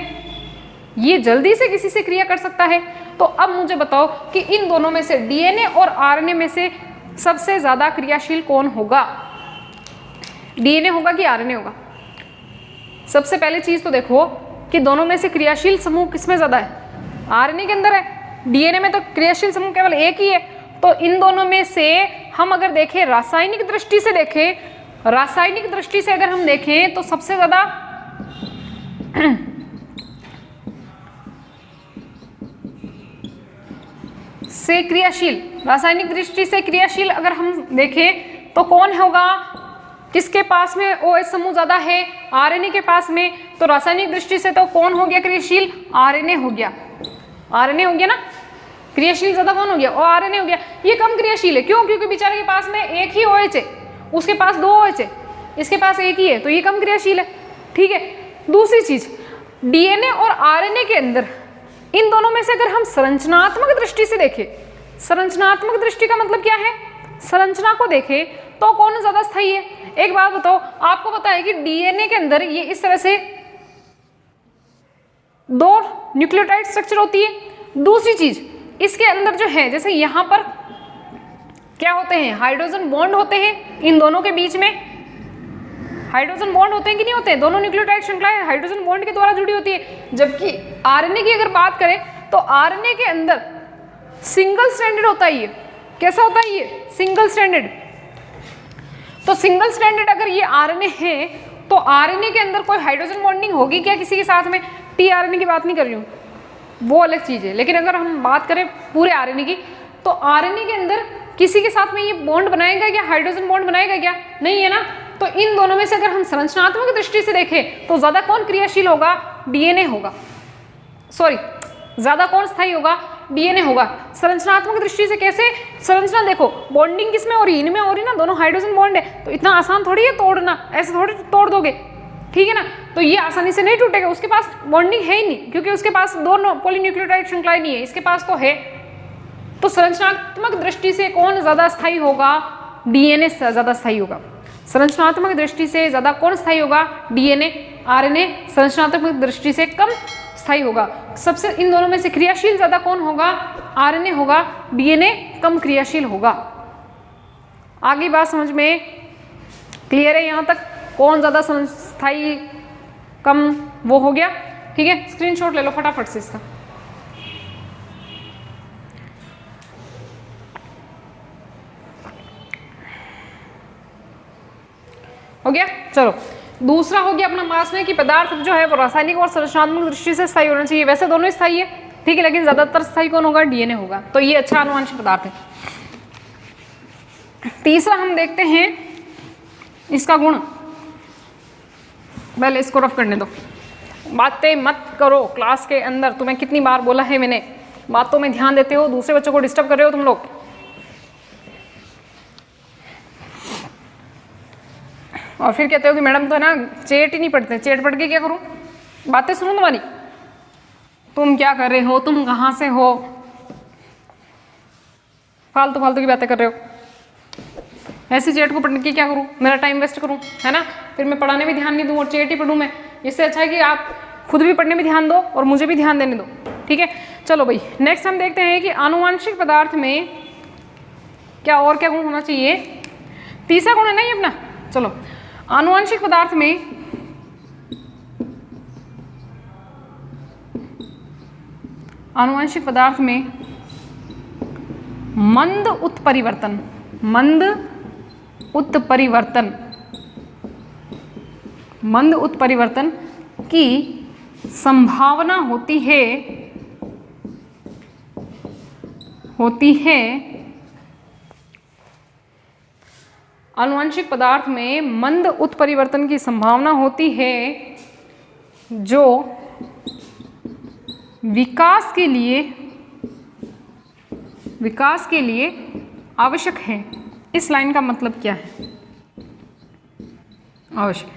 ये जल्दी से किसी से क्रिया कर सकता है। तो अब मुझे बताओ कि इन दोनों में से DNA और RNA में से सबसे ज्यादा क्रियाशील कौन होगा? DNA होगा कि RNA होगा? सबसे पहले चीज तो देखो कि दोनों में से क्रियाशील समूह किसमें ज्यादा है? RNA के अंदर है। DNA में तो क्रियाशील समूह केवल एक ही है। तो इन दोनों में से हम अगर देखें, रासायनिक दृष्टि से देखें, रासायनिक दृष्टि से अगर हम देखें तो सबसे ज्यादा से क्रियाशील, रासायनिक दृष्टि से क्रियाशील अगर हम देखें तो कौन होगा? किसके पास में OH समूह ज्यादा है? RNA के पास में। तो रासायनिक दृष्टि से तो कौन हो गया क्रियाशील? RNA हो गया। RNA हो गया ना, क्रियाशील ज्यादा कौन हो गया? और RNA हो गया। ये कम क्रियाशील है, क्यों? क्योंकि बेचारे के पास में एक ही OH है, उसके पास 2 OH है, इसके पास एक ही है, तो ये कम क्रियाशील है। ठीक है। दूसरी चीज, DNA और RNA के अंदर इन दोनों में से अगर हम संरचनात्मक दृष्टि से देखें, संरचनात्मक दृष्टि का मतलब क्या है? संरचना को देखें तो कौन ज्यादा स्थायी है? एक बात बताओ, आपको पता है कि DNA के अंदर ये इस तरह से 2 न्यूक्लियोटाइड स्ट्रक्चर होती है। दूसरी चीज, इसके अंदर जो है, जैसे यहां पर क्या होते हैं? हाइड्रोजन बॉन्ड होते हैं, इन दोनों के बीच में हाइड्रोजन बॉन्ड होते हैं कि नहीं होते? दोनों न्यूक्लियोटाइड श्रृंखलाएं हाइड्रोजन बॉन्ड के द्वारा जुड़ी होती है। जबकि RNA की अगर बात करें तो RNA के अंदर सिंगल स्ट्रैंडेड होता है। ये कैसा होता है? ये सिंगल स्ट्रैंडेड। तो सिंगल स्ट्रैंडेड अगर ये RNA है तो RNA के अंदर कोई हाइड्रोजन बॉन्डिंग होगी क्या किसी के साथ में? tRNA की बात नहीं कर रही हूँ, वो अलग चीज है। लेकिन अगर हम बात करें पूरे RNA की, तो RNA के अंदर किसी के साथ में ये बॉन्ड बनाएगा क्या? हाइड्रोजन बॉन्ड बनाएगा क्या? नहीं है ना। तो इन दोनों में से अगर हम संरचनात्मक दृष्टि से देखें तो ज्यादा कौन क्रियाशील होगा? DNA होगा। सॉरी, ज्यादा कौन स्थायी होगा? DNA होगा। संरचनात्मक दृष्टि से कैसे? संरचना देखो, बॉन्डिंग किसमें हो रही है? इनमें हो रही है ना, दोनों हाइड्रोजन बॉन्ड है, तो इतना आसान थोड़ी है तोड़ना, ऐसे थोड़ी तोड़ दोगे, ठीक है ना। तो ये आसानी से नहीं टूटेगा, उसके पास बॉन्डिंग है ही नहीं, क्योंकि उसके पास 2 पॉलीन्यूक्लियोटाइड श्रृंखलाएं नहीं है, इसके पास तो है। तो संरचनात्मक दृष्टि से कौन ज्यादा स्थायी होगा? DNA ज्यादा स्थायी होगा। संरचनात्मक दृष्टि से ज्यादा कौन स्थायी होगा? DNA। RNA संरचनात्मक दृष्टि से कम स्थायी होगा। सबसे इन दोनों में से क्रियाशील ज्यादा कौन होगा? RNA होगा। DNA कम क्रियाशील होगा। आगे बात समझ में क्लियर है? यहां तक कौन ज्यादा स्थायी कम, वो हो गया। ठीक है, स्क्रीनशॉट ले लो फटाफट से इसका। हो गया। चलो, दूसरा हो गया अपना मास में कि पदार्थ जो है वो रासायनिक और संरचनात्मक दृष्टि से स्थायी होना चाहिए। वैसे दोनों स्थायी है, ठीक है, लेकिन ज्यादातर स्थायी कौन होगा? DNA होगा। तो ये अच्छा आनुवंशिक पदार्थ है। तीसरा हम देखते हैं इसका गुण। पहले इसको रफ करने दो, बातें मत करो क्लास के अंदर। तुम्हें कितनी बार बोला है मैंने, बातों में ध्यान देते हो, दूसरे बच्चों को डिस्टर्ब कर रहे हो तुम लोग। और फिर कहते हो कि मैडम तो है ना चेट ही नहीं पढ़ते। चेट पढ़ के क्या करूं? बातें सुनो तुम्हारी, तुम क्या कर रहे हो, तुम कहाँ से हो, फालतू फालतू की बातें कर रहे हो। ऐसी चेट को पढ़ने की क्या करूं? मेरा टाइम वेस्ट करूं, है ना? फिर मैं पढ़ाने में ध्यान नहीं दूं और चेट ही पढ़ूं मैं। इससे अच्छा है कि आप खुद भी पढ़ने में ध्यान दो और मुझे भी ध्यान देने दो, ठीक है। चलो भाई, नेक्स्ट हम देखते हैं कि आनुवंशिक पदार्थ में क्या और क्या गुण होना चाहिए। तीसरा गुण है ना ये अपना। चलो, आनुवंशिक पदार्थ में मंद उत्परिवर्तन, मंद उत्परिवर्तन की संभावना होती है। आनुवंशिक पदार्थ में मंद उत्परिवर्तन की संभावना होती है जो विकास के लिए आवश्यक है। इस लाइन का मतलब क्या है? आवश्यक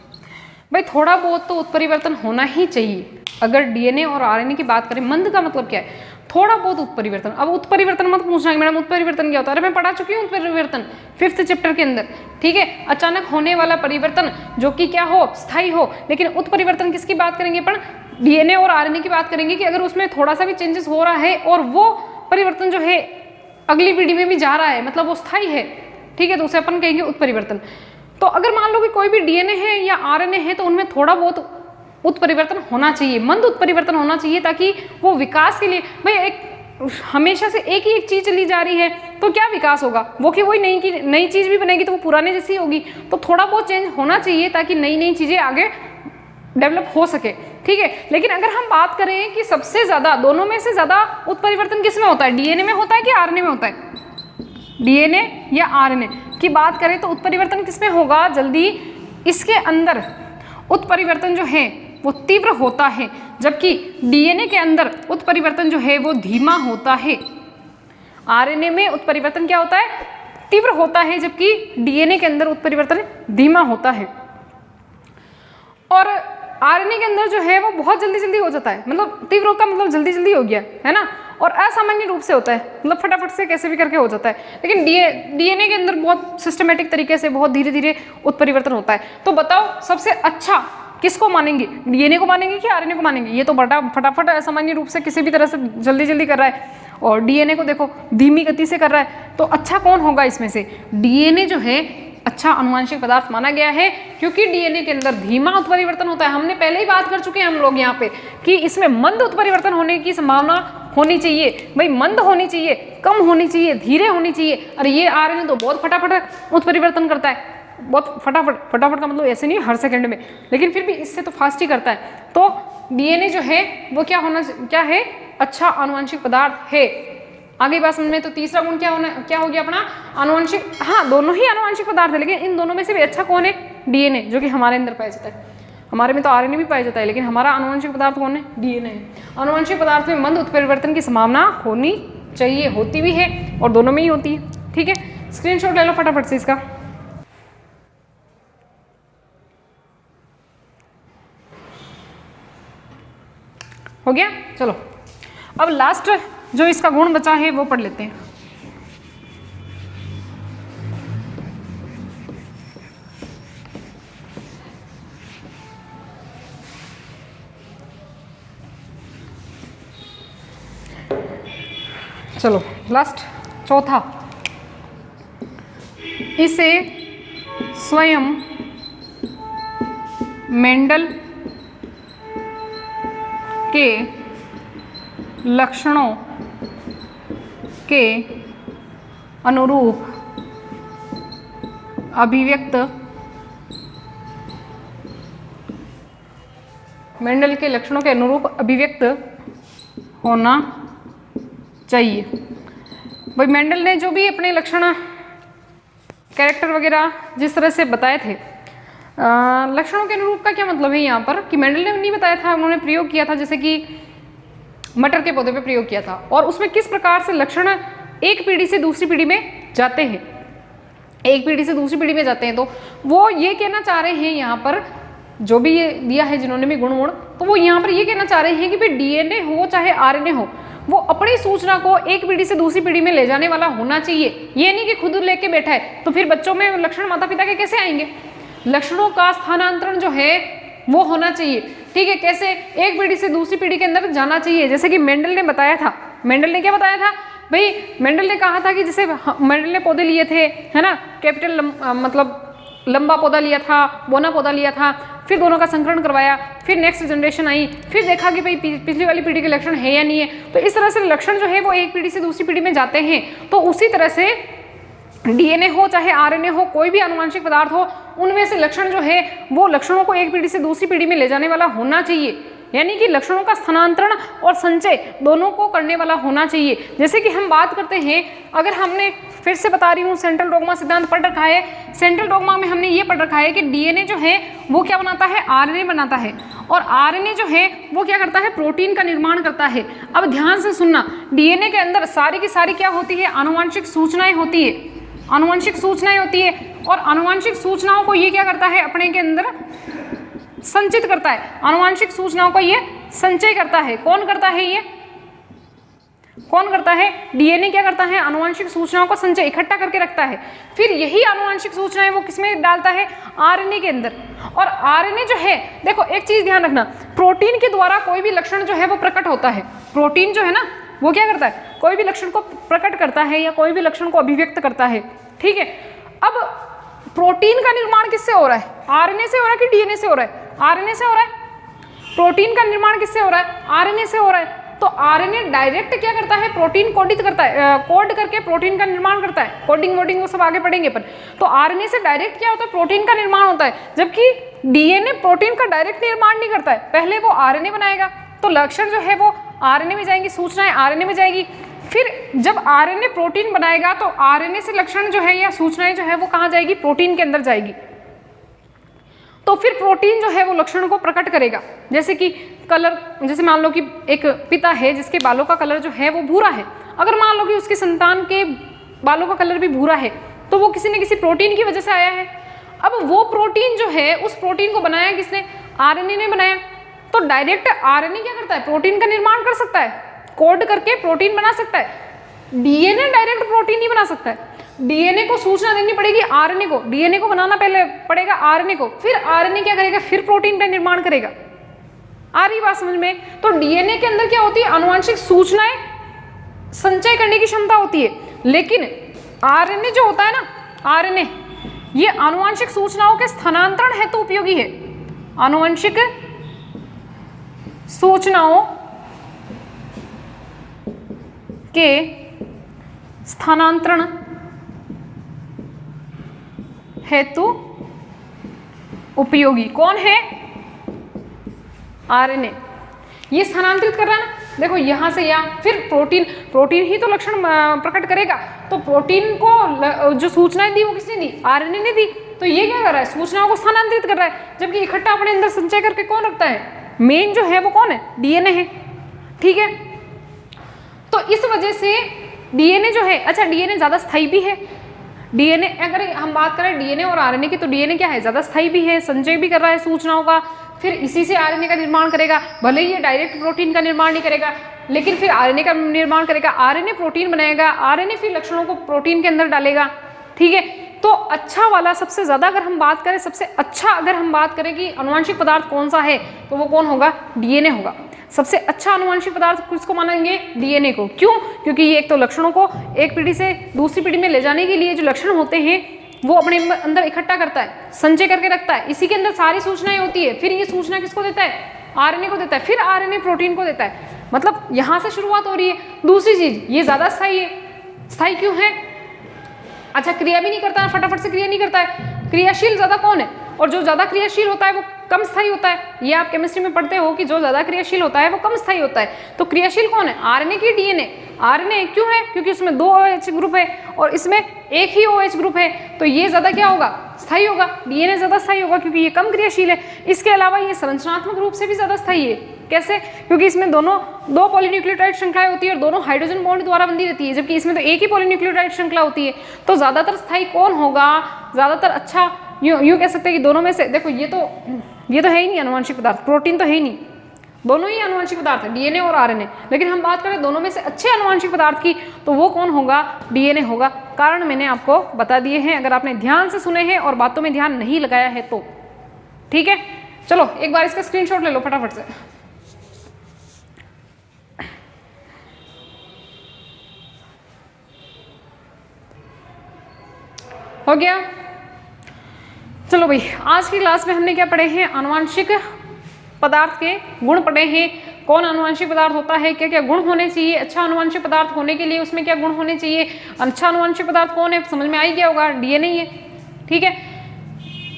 भाई, थोड़ा बहुत तो उत्परिवर्तन होना ही चाहिए। अगर DNA और RNA की बात करें, मंद का मतलब क्या है? थोड़ा बहुत उत्परिवर्तन। अब उत्परिवर्तन मत पूछना कि मैडम उत्परिवर्तन क्या होता है, अरे मैं पढ़ा चुकी हूँ उत्परिवर्तन 5th चैप्टर के अंदर, ठीक है। अचानक होने वाला परिवर्तन जो कि क्या हो, स्थायी हो। लेकिन उत्परिवर्तन किसकी बात करेंगे अपन, डीएनए और आरएनए की बात करेंगे कि अगर उसमें थोड़ा सा भी चेंजेस हो रहा है और वो परिवर्तन जो है अगली पीढ़ी में भी जा रहा है, मतलब वो स्थायी है, ठीक है, तो उसे अपन कहेंगे उत्परिवर्तन। तो अगर मान लो कि कोई भी डीएनए है या आरएनए है तो उनमें थोड़ा बहुत उत्परिवर्तन होना चाहिए, मंद उत्परिवर्तन होना चाहिए, ताकि वो विकास के लिए, भाई एक हमेशा से एक ही एक चीज चली जा रही है तो क्या विकास होगा, वो कि वही नई चीज भी बनेगी तो वो पुराने जैसी होगी। तो थोड़ा बहुत चेंज होना चाहिए ताकि नई नई चीजें आगे डेवलप हो सके, ठीक है। लेकिन अगर हम बात करें कि सबसे ज्यादा, दोनों में से ज्यादा उत्परिवर्तन किस में होता है, डीएनए में होता है कि आरएनए में होता है, डीएनए या आरएनए की बात करें तो उत्परिवर्तन किस में होगा जल्दी, इसके अंदर उत्परिवर्तन जो है वो तीव्र होता है, जबकि डीएनए के अंदर उत्परिवर्तन जो है वो धीमा होता है। आरएनए में उत्परिवर्तन क्या होता है, तीव्र होता है, जबकि डीएनए के अंदर उत्परिवर्तन धीमा होता है। और आरएनए के अंदर जो है वो बहुत जल्दी जल्दी हो जाता है, मतलब तीव्र का मतलब जल्दी जल्दी हो गया है ना, और असामान्य रूप से होता है, मतलब फटाफट से कैसे भी करके हो जाता है। लेकिन डीएनए के अंदर बहुत सिस्टमेटिक तरीके से बहुत धीरे धीरे उत्परिवर्तन होता है। तो बताओ सबसे अच्छा किसको मानेंगे, डीएनए को मानेंगे कि आरएनए को मानेंगे? ये तो बड़ा फटाफट असामान्य रूप से किसी भी तरह से जल्दी जल्दी कर रहा है, और डीएनए को देखो धीमी गति से कर रहा है। तो अच्छा कौन होगा इसमें से? डीएनए जो है अच्छा अनुवांशिक पदार्थ माना गया है, क्योंकि डीएनए के अंदर धीमा उत्परिवर्तन होता है। हमने पहले ही बात कर चुके हैं हम लोग यहाँ पे कि इसमें मंद उत्परिवर्तन होने की संभावना होनी चाहिए, भाई मंद होनी चाहिए, कम होनी चाहिए, धीरे होनी चाहिए। अरे ये आरएनए तो बहुत फटाफट उत्परिवर्तन करता है, बहुत फटाफट, फटाफट का मतलब ऐसे नहीं हर सेकंड में, लेकिन फिर भी इससे तो फास्ट ही करता है। तो डीएनए जो है वो क्या है, अच्छा आनुवंशिक पदार्थ है। आगे बात समझ में, तो तीसरा गुण क्या हो गया अपना, आनुवंशिक। हाँ, दोनों ही आनुवंशिक पदार्थ है, लेकिन इन दोनों में से भी अच्छा कौन है, डीएनए, जो कि हमारे अंदर पाया जाता है। हमारे में तो आरएनए भी पाया जाता है, लेकिन हमारा आनुवंशिक पदार्थ कौन है, डीएनए है। आनुवंशिक पदार्थ में मंद उत्परिवर्तन की संभावना होनी चाहिए, होती भी है, और दोनों में ही होती है, ठीक है। स्क्रीनशॉट ले लो फटाफट से इसका। हो गया, चलो अब लास्ट जो इसका गुण बचा है वो पढ़ लेते हैं। चलो लास्ट चौथा, इसे स्वयं मेंडल के लक्षणों के अनुरूप अभिव्यक्त, मेंडल के लक्षणों के अनुरूप अभिव्यक्त होना चाहिए। भाई मेंडल ने जो भी अपने लक्षण, कैरेक्टर वगैरह जिस तरह से बताए थे, लक्षणों के अनुरूप का क्या मतलब है यहाँ पर कि मेंडल ने नहीं बताया था, उन्होंने प्रयोग किया था, जैसे कि मटर के पौधे पे प्रयोग किया था, और उसमें किस प्रकार से लक्षण एक पीढ़ी से दूसरी पीढ़ी में जाते हैं, एक पीढ़ी से दूसरी पीढ़ी में जाते हैं। तो वो ये कहना चाह रहे हैं यहाँ पर, जो भी ये दिया है जिन्होंने भी गुण, तो वो यहाँ पर ये कहना चाह रहे हैं कि भाई डीएनए हो चाहे आरएनए हो, वो अपनी सूचना को एक पीढ़ी से दूसरी पीढ़ी में ले जाने वाला होना चाहिए। ये नहीं कि खुद लेके बैठा है, तो फिर बच्चों में लक्षण माता पिता के कैसे आएंगे? लक्षणों का स्थानांतरण जो है वो होना चाहिए, ठीक है। कैसे? एक पीढ़ी से दूसरी पीढ़ी के अंदर जाना चाहिए, जैसे कि मेंडल ने बताया था। मेंडल ने क्या बताया था भाई? मेंडल ने कहा था कि जैसे मेंडल ने पौधे लिए थे, है ना, कैपिटल मतलब लंबा पौधा लिया था, बोना पौधा लिया था, फिर दोनों का संकरण करवाया, फिर नेक्स्ट जनरेशन आई, फिर देखा कि भाई पिछली वाली पीढ़ी के लक्षण है या नहीं है। तो इस तरह से लक्षण जो है वो एक पीढ़ी से दूसरी पीढ़ी में जाते हैं। तो उसी तरह से डीएनए हो चाहे आरएनए हो, कोई भी आनुवंशिक पदार्थ हो, उनमें से लक्षण जो है वो लक्षणों को एक पीढ़ी से दूसरी पीढ़ी में ले जाने वाला होना चाहिए, यानी कि लक्षणों का स्थानांतरण और संचय दोनों को करने वाला होना चाहिए। जैसे कि हम बात करते हैं, अगर हमने, फिर से बता रही हूँ, सेंट्रल डोग्मा सिद्धांत पढ़ रखा है। सेंट्रल डोग्मा में हमने ये पढ़ रखा है कि डीएनए जो है वो क्या बनाता है, आरएनए बनाता है, और आरएनए जो है वो क्या करता है, प्रोटीन का निर्माण करता है। अब ध्यान से सुनना, डीएनए के अंदर सारी की सारी क्या होती है, आनुवंशिक सूचनाएं होती है, आनुवंशिक सूचनाएं होती है, और आनुवंशिक सूचनाओं को ये क्या करता है, अपने के अंदर संचित करता है। आनुवंशिक सूचनाओं को ये संचय करता है। कौन करता है? ये कौन करता है? डीएनए क्या करता है? आनुवंशिक सूचनाओं का संचय इकट्ठा करके रखता है, फिर यही आनुवंशिक सूचनाएं वो किसमें डालता है? आरएनए के अंदर। और आरएनए जो है, देखो एक चीज ध्यान रखना, प्रोटीन के द्वारा कोई भी लक्षण जो है वो प्रकट होता है। प्रोटीन जो है ना वो क्या करता है? कोई भी लक्षण को प्रकट करता है या कोई भी लक्षण को अभिव्यक्त करता है, ठीक है। अब प्रोटीन का निर्माण किससे हो रहा है? आरएनए से हो रहा है कि डीएनए से हो रहा है? आरएनए से हो रहा है। प्रोटीन का निर्माण किससे हो रहा है? आरएनए से हो रहा है। तो आरएनए डायरेक्ट क्या करता है? प्रोटीन कोडित करता है, कोड करके प्रोटीन का निर्माण करता है। कोडिंग वोडिंग वो सब आगे पढ़ेंगे पर। तो आरएनए से डायरेक्ट क्या होता है? प्रोटीन का निर्माण होता है, जबकि डीएनए प्रोटीन का डायरेक्ट निर्माण नहीं करता है, पहले वो आरएनए बनाएगा। तो लक्षण जो है वो आरएनए में जाएंगी, सूचनाएं आरएनए में जाएगी, फिर जब आरएनए प्रोटीन बनाएगा तो आरएनए से लक्षण जो है या सूचनाएं जो है वो कहाँ जाएगी? प्रोटीन के अंदर जाएगी। तो फिर प्रोटीन जो है वो लक्षण को प्रकट करेगा, जैसे कि कलर, जैसे मान लो कि एक पिता है जिसके बालों का कलर जो है वो भूरा है, अगर मान लो कि उसके संतान के बालों का कलर भी भूरा है तो वो किसी न किसी प्रोटीन की वजह से आया है। अब वो प्रोटीन जो है, उस प्रोटीन को बनाया किसने? आरएनए ने बनाया। तो डायरेक्ट आरएनए क्या करता है? प्रोटीन का निर्माण कर सकता है, कोड करके प्रोटीन बना सकता है। डीएनए डायरेक्ट प्रोटीन नहीं बना सकता है, डीएनए को सूचना देनी पड़ेगी आरएनए को, डीएनए को बनाना पहले पड़ेगा आरएनए को, फिर आरएनए क्या करेगा? फिर प्रोटीन का निर्माण करेगा। आ रही बात समझ में? तो डीएनए के अंदर क्या होती है? आनुवंशिक सूचनाएं संचय करने की क्षमता होती है, लेकिन आरएनए जो होता है ना, आरएनए ये आनुवंशिक सूचनाओं के स्थानांतरण हेतु उपयोगी है। आनुवंशिक सूचनाओं के स्थानांतरण हेतु उपयोगी कौन है? आरएनए। ये स्थानांतरित कर रहा है ना, देखो यहां से यहाँ, फिर प्रोटीन ही तो लक्षण प्रकट करेगा। तो प्रोटीन को जो सूचनाएं दी वो किसने दी? आरएनए ने दी। तो ये क्या कर रहा है? सूचनाओं को स्थानांतरित कर रहा है, जबकि इकट्ठा अपने अंदर संचय करके कौन रखता है? मेन जो है वो कौन है? डीएनए है, ठीक है। तो इस वजह से डीएनए जो है, अच्छा डीएनए ज्यादा स्थायी भी है। डीएनए अगर हम बात करें डीएनए और आरएनए की, तो डीएनए क्या है? ज्यादा स्थायी भी है, संचय भी कर रहा है सूचनाओं का, फिर इसी से आरएनए का निर्माण करेगा। भले ही ये डायरेक्ट प्रोटीन का निर्माण नहीं करेगा, लेकिन फिर आरएनए का निर्माण करेगा, आरएनए प्रोटीन बनाएगा, आरएनए फिर लक्षणों को प्रोटीन के अंदर डालेगा, ठीक है। तो अच्छा वाला सबसे ज्यादा अगर हम बात करें, सबसे अच्छा अगर हम बात करें कि आनुवंशिक पदार्थ कौन सा है, तो वो कौन होगा? डीएनए होगा। सबसे अच्छा आनुवंशिक पदार्थ किसको मानेंगे? डीएनए को। क्यों? क्योंकि ये एक तो लक्षणों को एक पीढ़ी से दूसरी पीढ़ी में ले जाने के लिए जो लक्षण होते हैं वो अपने अंदर इकट्ठा करता है, संचय करके रखता है, इसी के अंदर सारी सूचनाएं होती है। फिर ये सूचना किसको देता है? आरएनए को देता है, फिर आरएनए प्रोटीन को देता है। मतलब यहां से शुरुआत हो रही है। दूसरी चीज, ये ज्यादा स्थायी है। स्थायी क्यों है? अच्छा क्रिया भी नहीं करता है, फटाफट से क्रिया नहीं करता है। क्रियाशील ज्यादा कौन है? और जो ज्यादा क्रियाशील होता है वो कम स्थायी होता है। ये आप केमिस्ट्री में पढ़ते हो कि जो ज्यादा क्रियाशील होता है वो कम स्थायी होता है। तो क्रियाशील कौन है? आरएनए की डीएनए। आरएनए क्यों है? क्योंकि उसमें 2 OH ग्रुप है और इसमें एक ही OH ग्रुप है, तो ये ज्यादा क्या होगा? स्थायी होगा। डीएनए ज्यादा स्थायी होगा क्योंकि ये कम क्रियाशील है। इसके अलावा ये संरचनात्मक रूप से भी ज्यादा स्थायी है। कैसे? क्योंकि इसमें दो पॉलीन्यूक्लियोटाइड श्रृंखलाएं होती है और दोनों हाइड्रोजन बॉन्ड द्वारा बंधी रहती है, जबकि इसमें तो एक ही पॉलीन्यूक्लियोटाइड श्रृंखला होती है। तो ज्यादातर स्थायी कौन होगा? ज्यादातर अच्छा यूं कह सकते हैं कि दोनों में से, देखो ये तो है ही नहीं आनुवंशिक पदार्थ, प्रोटीन तो है ही नहीं, दोनों ही आनुवंशिक पदार्थ है, डीएनए और आरएनए। लेकिन हम बात करें दोनों में से अच्छे आनुवंशिक पदार्थ की, तो वो कौन होगा? डीएनए होगा। कारण मैंने आपको बता दिए हैं, अगर आपने ध्यान से सुने हैं और बातों में ध्यान नहीं लगाया है तो। ठीक है, चलो एक बार इसका स्क्रीनशॉट ले लो फटाफट से। हो गया? चलो भाई, आज की क्लास में हमने क्या पढ़े हैं? आनुवंशिक पदार्थ के गुण पढ़े हैं। कौन आनुवंशिक पदार्थ होता है, क्या क्या गुण होने चाहिए, अच्छा आनुवंशिक पदार्थ होने के लिए उसमें क्या गुण होने चाहिए, अच्छा आनुवंशिक पदार्थ कौन है, समझ में आ ही गया होगा, डीएनए ही है। ठीक है,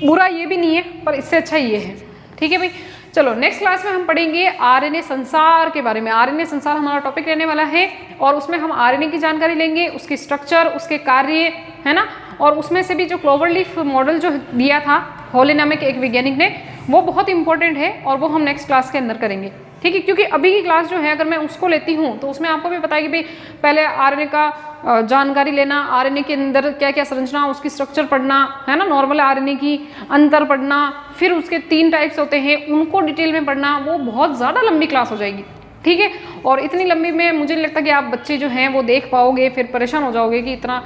बुरा ये भी नहीं है पर इससे अच्छा ये है। ठीक है भाई, चलो नेक्स्ट क्लास में हम पढ़ेंगे आरएनए संसार के बारे में। आरएनए संसार हमारा टॉपिक रहने वाला है और उसमें हम आरएनए की जानकारी लेंगे, उसकी स्ट्रक्चर, उसके कार्य, है ना, और उसमें से भी जो क्लोवरलीफ मॉडल जो दिया था हॉले नामक एक वैज्ञानिक ने, वो बहुत इंपॉर्टेंट है और वो हम नेक्स्ट क्लास के अंदर करेंगे। ठीक है, क्योंकि अभी की क्लास जो है अगर मैं उसको लेती हूँ तो उसमें आपको भी पता है कि भाई पहले आरएनए का जानकारी लेना, आरएनए के अंदर क्या क्या संरचना, उसकी स्ट्रक्चर पढ़ना, है ना, नॉर्मल आरएनए की अंतर पढ़ना, फिर उसके 3 टाइप्स होते हैं उनको डिटेल में पढ़ना, वो बहुत ज़्यादा लंबी क्लास हो जाएगी। ठीक है। और इतनी लंबी में मुझे नहीं लगता कि आप बच्चे जो हैं वो देख पाओगे, फिर परेशान हो जाओगे कि इतना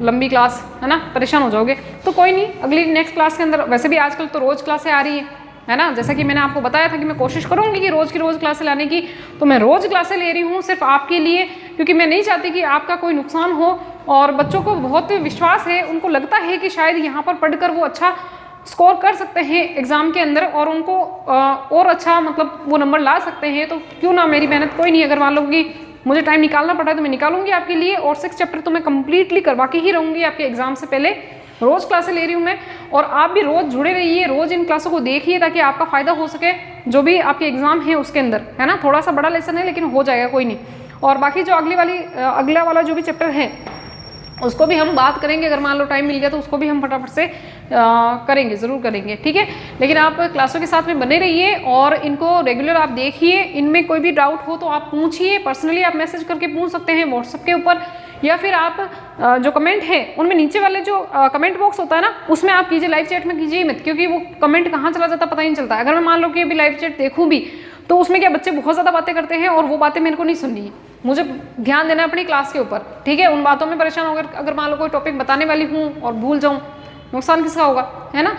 लंबी क्लास है ना, परेशान हो जाओगे। तो कोई नहीं, अगली नेक्स्ट क्लास के अंदर, वैसे भी आजकल तो रोज़ क्लासें आ रही है ना, जैसा कि मैंने आपको बताया था कि मैं कोशिश करूंगी कि रोज़ की रोज़ क्लासें लाने की। तो मैं रोज़ क्लासें ले रही हूँ सिर्फ आपके लिए, क्योंकि मैं नहीं चाहती कि आपका कोई नुकसान हो। और बच्चों को बहुत विश्वास है, उनको लगता है कि शायद यहाँ पर पढ़कर वो अच्छा स्कोर कर सकते हैं एग्ज़ाम के अंदर, और उनको और अच्छा मतलब वो नंबर ला सकते हैं। तो क्यों ना मेरी मेहनत, कोई नहीं, अगर मान लो कि मुझे टाइम निकालना पड़ा है तो मैं निकालूंगी आपके लिए। और 6 चैप्टर तो मैं कंप्लीटली करवा के ही रहूँगी आपके एग्जाम से पहले। रोज़ क्लासें ले रही हूँ मैं, और आप भी रोज़ जुड़े रहिए, रोज़ इन क्लासों को देखिए ताकि आपका फ़ायदा हो सके जो भी आपके एग्ज़ाम है उसके अंदर, है ना। थोड़ा सा बड़ा लेसन है लेकिन हो जाएगा, कोई नहीं। और बाकी जो अगला वाला जो भी चैप्टर है उसको भी हम बात करेंगे, अगर मान लो टाइम मिल गया तो उसको भी हम फटाफट से करेंगे, ज़रूर करेंगे, ठीक है। लेकिन आप क्लासों के साथ में बने रहिए और इनको रेगुलर आप देखिए। इनमें कोई भी डाउट हो तो आप पूछिए, पर्सनली आप मैसेज करके पूछ सकते हैं व्हाट्सएप के ऊपर, या फिर आप जो कमेंट है उनमें नीचे वाले जो कमेंट बॉक्स होता है ना उसमें आप कीजिए, लाइव चैट में कीजिए मत, क्योंकि वो कमेंट कहाँ चला जाता पता ही नहीं चलता। अगर मैं मान लो कि अभी लाइव चैट देखूँ भी तो उसमें क्या बच्चे बहुत ज़्यादा बातें करते हैं और वो बातें मेरे को नहीं सुननी है, मुझे ध्यान देना है अपनी क्लास के ऊपर, ठीक है। उन बातों में परेशान होकर अगर मान लो कोई टॉपिक बताने वाली हूँ और भूल जाऊँ, नुकसान किसका होगा, है ना।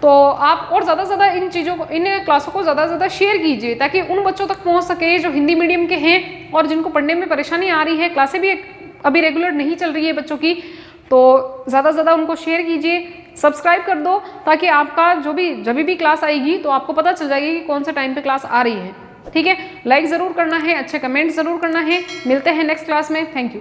तो आप और ज़्यादा से ज़्यादा इन चीज़ों को, इन क्लासों को ज़्यादा से ज़्यादा शेयर कीजिए ताकि उन बच्चों तक पहुँच सके जो हिंदी मीडियम के हैं और जिनको पढ़ने में परेशानी आ रही है। क्लासें भी अभी रेगुलर नहीं चल रही है बच्चों की, तो ज़्यादा से ज़्यादा उनको शेयर कीजिए, सब्सक्राइब कर दो ताकि आपका जब भी क्लास आएगी तो आपको पता चल जाएगी कि कौन से टाइम पे क्लास आ रही है, ठीक है। लाइक ज़रूर करना है, अच्छे कमेंट ज़रूर करना है। मिलते हैं नेक्स्ट क्लास में, थैंक यू।